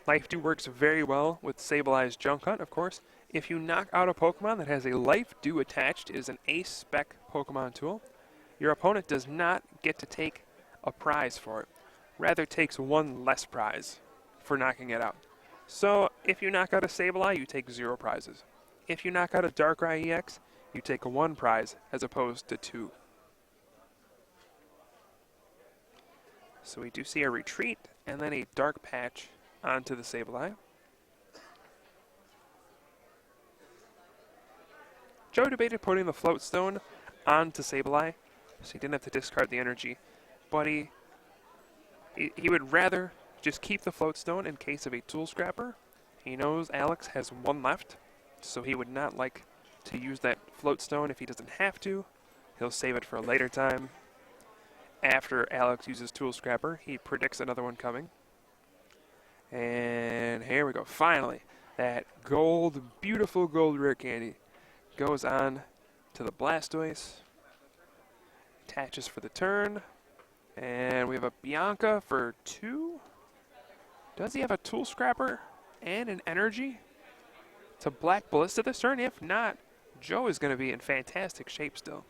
Life Dew works very well with Sableye's Junk Hunt, of course. If you knock out a Pokemon that has a Life Dew attached, it is an Ace Spec Pokemon tool. Your opponent does not get to take a prize for it. Rather takes 1 less prize for knocking it out. So if you knock out a Sableye, you take 0 prizes. If you knock out a Darkrai EX, you take 1 prize as opposed to 2. So we do see a retreat and then a Dark Patch onto the Sableye. Joe debated putting the Float Stone onto Sableye, so he didn't have to discard the energy, but he would rather just keep the Float Stone in case of a Tool Scrapper. He knows Alex has 1 left, so he would not like to use that Float Stone if he doesn't have to. He'll save it for a later time. After Alex uses Tool Scrapper, he predicts another one coming. And here we go. Finally, that gold, beautiful gold rare candy goes on to the Blastoise. Attaches for the turn. And we have a Bianca for 2. Does he have a Tool Scrapper and an Energy to Black Ballista this turn? If not, Joe is going to be in fantastic shape still.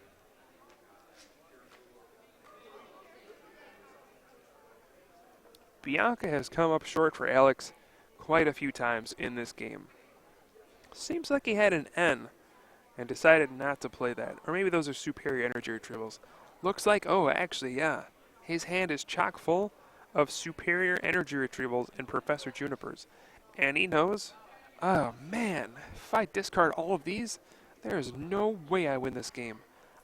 Bianca has come up short for Alex quite a few times in this game. Seems like he had an N and decided not to play that. Or maybe those are superior energy retrievals. Looks like, oh, actually, yeah. His hand is chock full of superior energy retrievals and Professor Junipers. And he knows, oh man, if I discard all of these, there is no way I win this game.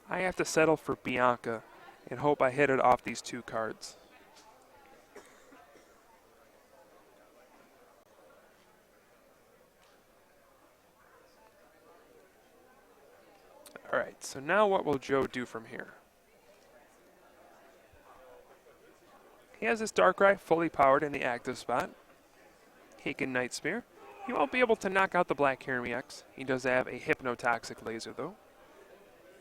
I have to settle for Bianca and hope I hit it off these 2 cards. Alright, so now what will Joe do from here? He has this Darkrai fully powered in the active spot. He can Night Spear. He won't be able to knock out the Black Kyurem EX. He does have a Hypnotoxic Laser, though.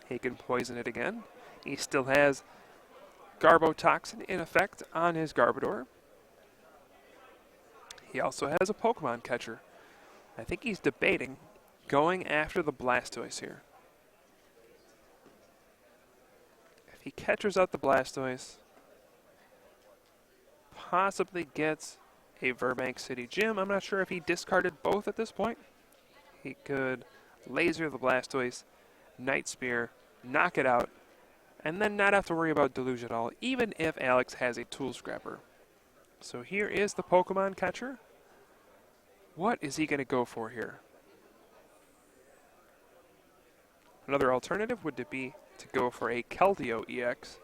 He can poison it again. He still has Garbotoxin in effect on his Garbodor. He also has a Pokemon Catcher. I think he's debating going after the Blastoise here. If he catches out the Blastoise, possibly gets a Burbank City Gym. I'm not sure if he discarded both at this point. He could laser the Blastoise, Night Spear, knock it out, and then not have to worry about Deluge at all, even if Alex has a Tool Scrapper. So here is the Pokemon Catcher. What is he going to go for here? Another alternative would be to go for a Keldeo EX,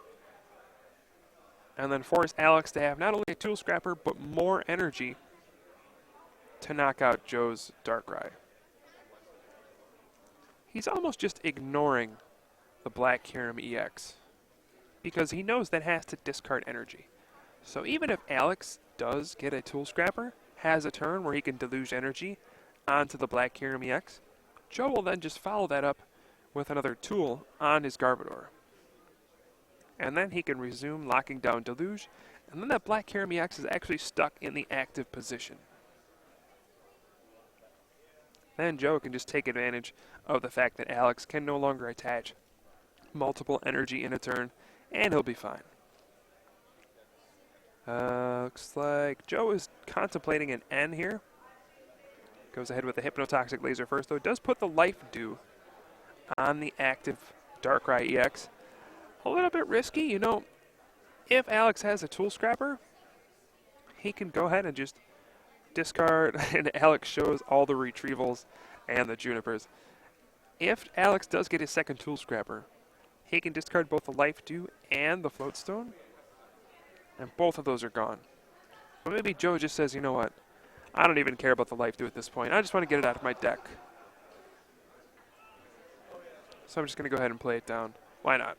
and then force Alex to have not only a Tool Scrapper, but more energy to knock out Joe's Darkrai. He's almost just ignoring the Black Kyurem EX, because he knows that has to discard energy. So even if Alex does get a Tool Scrapper, has a turn where he can deluge energy onto the Black Kyurem EX, Joe will then just follow that up with another tool on his Garbodor. And then he can resume locking down Deluge, and then that Black Kyurem EX is actually stuck in the active position. Then Joe can just take advantage of the fact that Alex can no longer attach multiple energy in a turn, and he'll be fine. Looks like Joe is contemplating an N here. Goes ahead with the Hypnotoxic Laser first, though. Does put the Life Dew on the active Darkrai EX. A little bit risky, you know. If Alex has a Tool Scrapper, he can go ahead and just discard, and Alex shows all the Retrievals and the Junipers. If Alex does get his second Tool Scrapper, he can discard both the Life Dew and the Floatstone, and both of those are gone. But maybe Joe just says, you know what, I don't even care about the Life Dew at this point. I just want to get it out of my deck. So I'm just going to go ahead and play it down. Why not?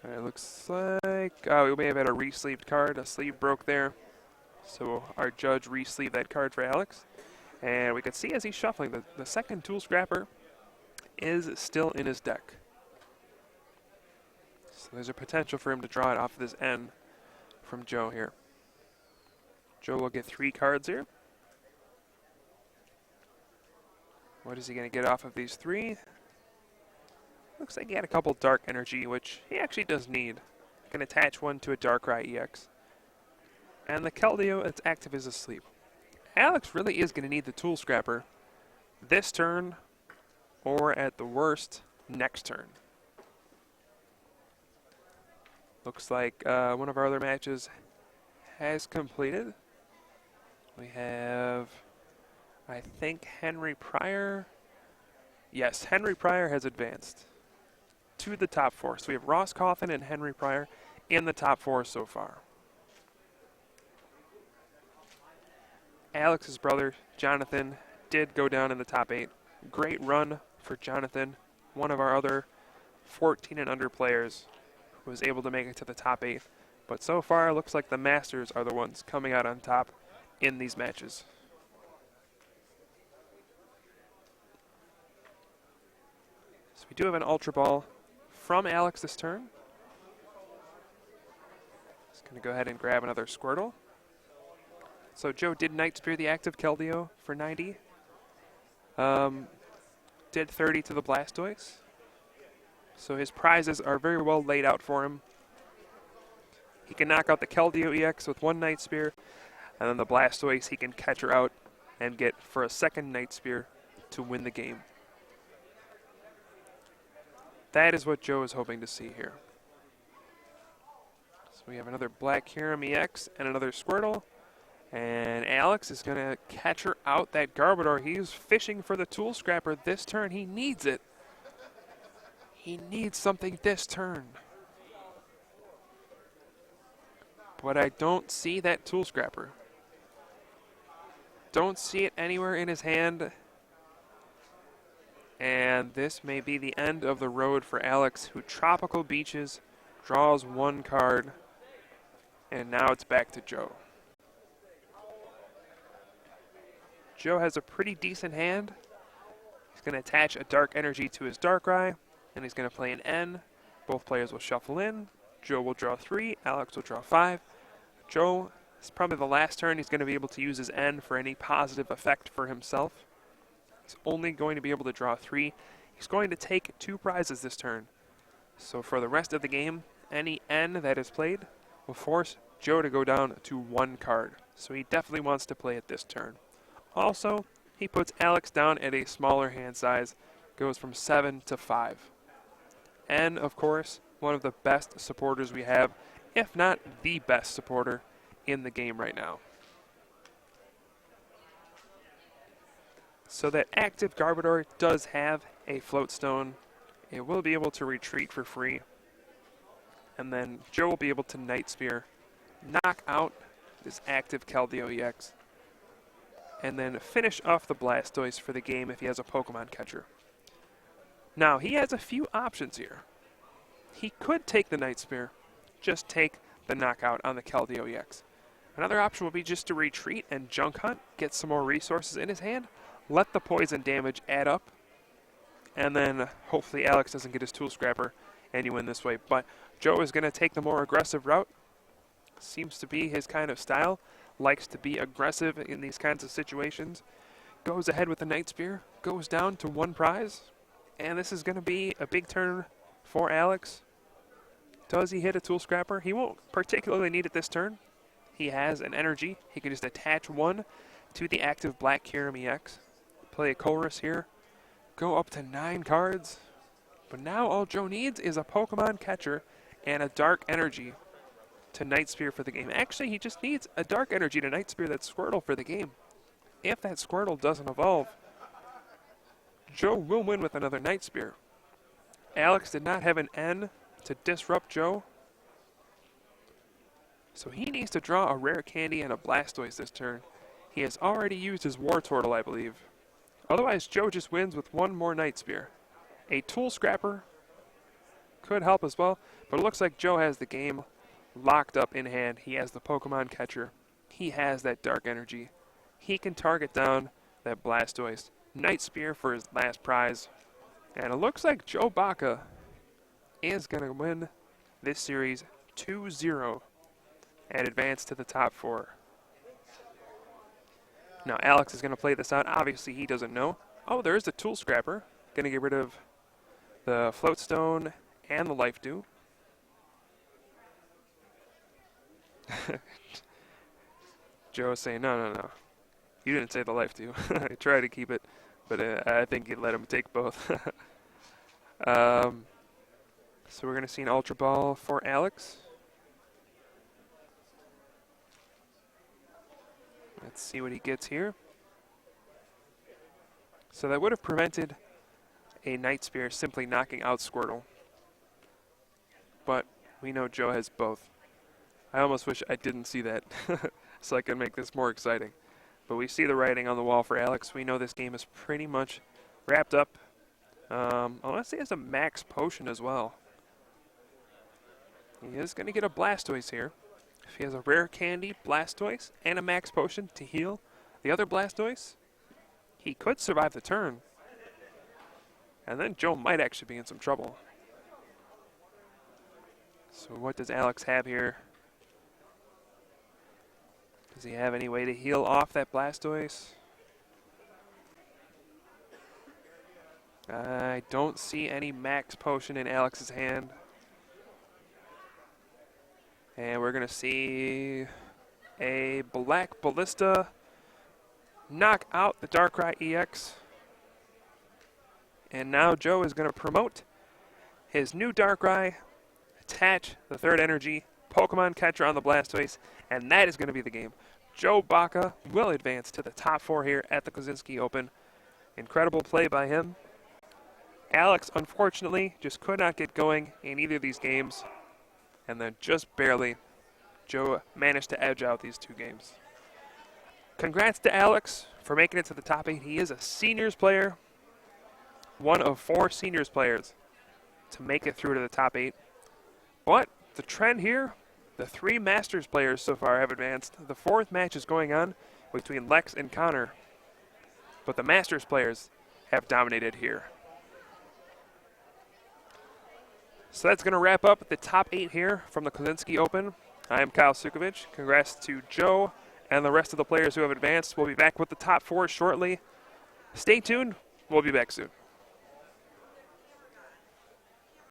It looks like we may have had a re-sleeved card. A sleeve broke there. So our judge re-sleeved that card for Alex. And we can see as he's shuffling, the second Tool Scrapper is still in his deck. So there's a potential for him to draw it off of this N from Joe here. Joe will get 3 cards here. What is he going to get off of these 3? Looks like he had a couple Dark Energy, which he actually does need. Can attach one to a Darkrai EX. And the Keldeo, its active, is asleep. Alex really is going to need the Tool Scrapper this turn, or at the worst, next turn. Looks like one of our other matches has completed. We have, I think, Henry Pryor. Yes, Henry Pryor has advanced to the top 4. So we have Ross Coffin and Henry Pryor in the top 4 so far. Alex's brother, Jonathan, did go down in the top 8. Great run for Jonathan, one of our other 14 and under players who was able to make it to the top 8. But so far, it looks like the Masters are the ones coming out on top in these matches. So we do have an Ultra Ball from Alex this turn. Just going to go ahead and grab another Squirtle. So Joe did Night Spear the active Keldeo for 90. Did 30 to the Blastoise. So his prizes are very well laid out for him. He can knock out the Keldeo EX with 1 Night Spear, and then the Blastoise he can catch her out and get for a second Night Spear to win the game. That is what Joe is hoping to see here. So we have another Black Kyurem EX and another Squirtle. And Alex is going to catch her out, that Garbodor. He's fishing for the Tool Scrapper this turn. He needs it. He needs something this turn. But I don't see that Tool Scrapper. Don't see it anywhere in his hand. And this may be the end of the road for Alex, who Tropical Beaches, draws 1 card, and now it's back to Joe. Joe has a pretty decent hand. He's going to attach a Dark Energy to his Darkrai, and he's going to play an N. Both players will shuffle in. Joe will draw 3, Alex will draw 5. Joe, it's probably the last turn he's going to be able to use his N for any positive effect for himself. He's only going to be able to draw 3. He's going to take 2 prizes this turn. So for the rest of the game, any N that is played will force Joe to go down to 1 card. So he definitely wants to play it this turn. Also, he puts Alex down at a smaller hand size, goes from 7 to 5. N, of course, one of the best supporters we have, if not the best supporter in the game right now. So that active Garbodor does have a Float Stone. It will be able to retreat for free. And then Joe will be able to Night Spear, knock out this active Keldeo EX, and then finish off the Blastoise for the game if he has a Pokemon catcher. Now, he has a few options here. He could take the Night Spear, just take the knockout on the Keldeo EX. Another option would be just to retreat and junk hunt, get some more resources in his hand, let the poison damage add up, and then hopefully Alex doesn't get his Tool Scrapper and you win this way. But Joe is going to take the more aggressive route. Seems to be his kind of style. Likes to be aggressive in these kinds of situations. Goes ahead with the Night Spear, goes down to 1 prize. And this is going to be a big turn for Alex. Does he hit a Tool Scrapper? He won't particularly need it this turn. He has an energy. He can just attach 1 to the active Black Kyurem EX. Play a Colress here. Go up to 9 cards. But now all Joe needs is a Pokemon catcher and a Dark Energy to Night Spear for the game. Actually, he just needs a Dark Energy to Night Spear that Squirtle for the game. If that Squirtle doesn't evolve, Joe will win with another Night Spear. Alex did not have an N to disrupt Joe, so he needs to draw a Rare Candy and a Blastoise this turn. He has already used his Wartortle, I believe. Otherwise, Joe just wins with 1 more Night Spear. A Tool Scrapper could help as well, but it looks like Joe has the game locked up in hand. He has the Pokemon catcher. He has that Dark Energy. He can target down that Blastoise. Night Spear for his last prize. And it looks like Joe Baka is going to win this series 2-0 and advance to the top 4. Now Alex is going to play this out. Obviously he doesn't know. Oh, there's the Tool Scrapper. Going to get rid of the Float Stone and the Life Dew. Joe is saying, no. You didn't say the Life Dew. I tried to keep it, but I think you let him take both. So we're going to see an Ultra Ball for Alex. Let's see what he gets here. So that would have prevented a Night Spear simply knocking out Squirtle. But we know Joe has both. I almost wish I didn't see that so I can make this more exciting. But we see the writing on the wall for Alex. We know this game is pretty much wrapped up. Unless he has a Max Potion as well. He is going to get a Blastoise here. If he has a Rare Candy, Blastoise, and a Max Potion to heal the other Blastoise, he could survive the turn. And then Joe might actually be in some trouble. So what does Alex have here? Does he have any way to heal off that Blastoise? I don't see any Max Potion in Alex's hand. And we're going to see a Black Ballista knock out the Darkrai EX. And now Joe is going to promote his new Darkrai, attach the 3rd energy, Pokemon catcher on the Blastoise, and that is going to be the game. Joe Baka will advance to the top 4 here at the Klaczynski Open. Incredible play by him. Alex, unfortunately, just could not get going in either of these games. And then just barely, Joe managed to edge out these 2 games. Congrats to Alex for making it to the top 8. He is a seniors player. One of 4 seniors players to make it through to the top 8. But the trend here, the 3 Masters players so far have advanced. The 4th match is going on between Lex and Connor. but the Masters players have dominated here. So that's going to wrap up the top 8 here from the Klaczynski Open. I am Kyle Sucevich. Congrats to Joe and the rest of the players who have advanced. We'll be back with the top 4 shortly. Stay tuned. We'll be back soon.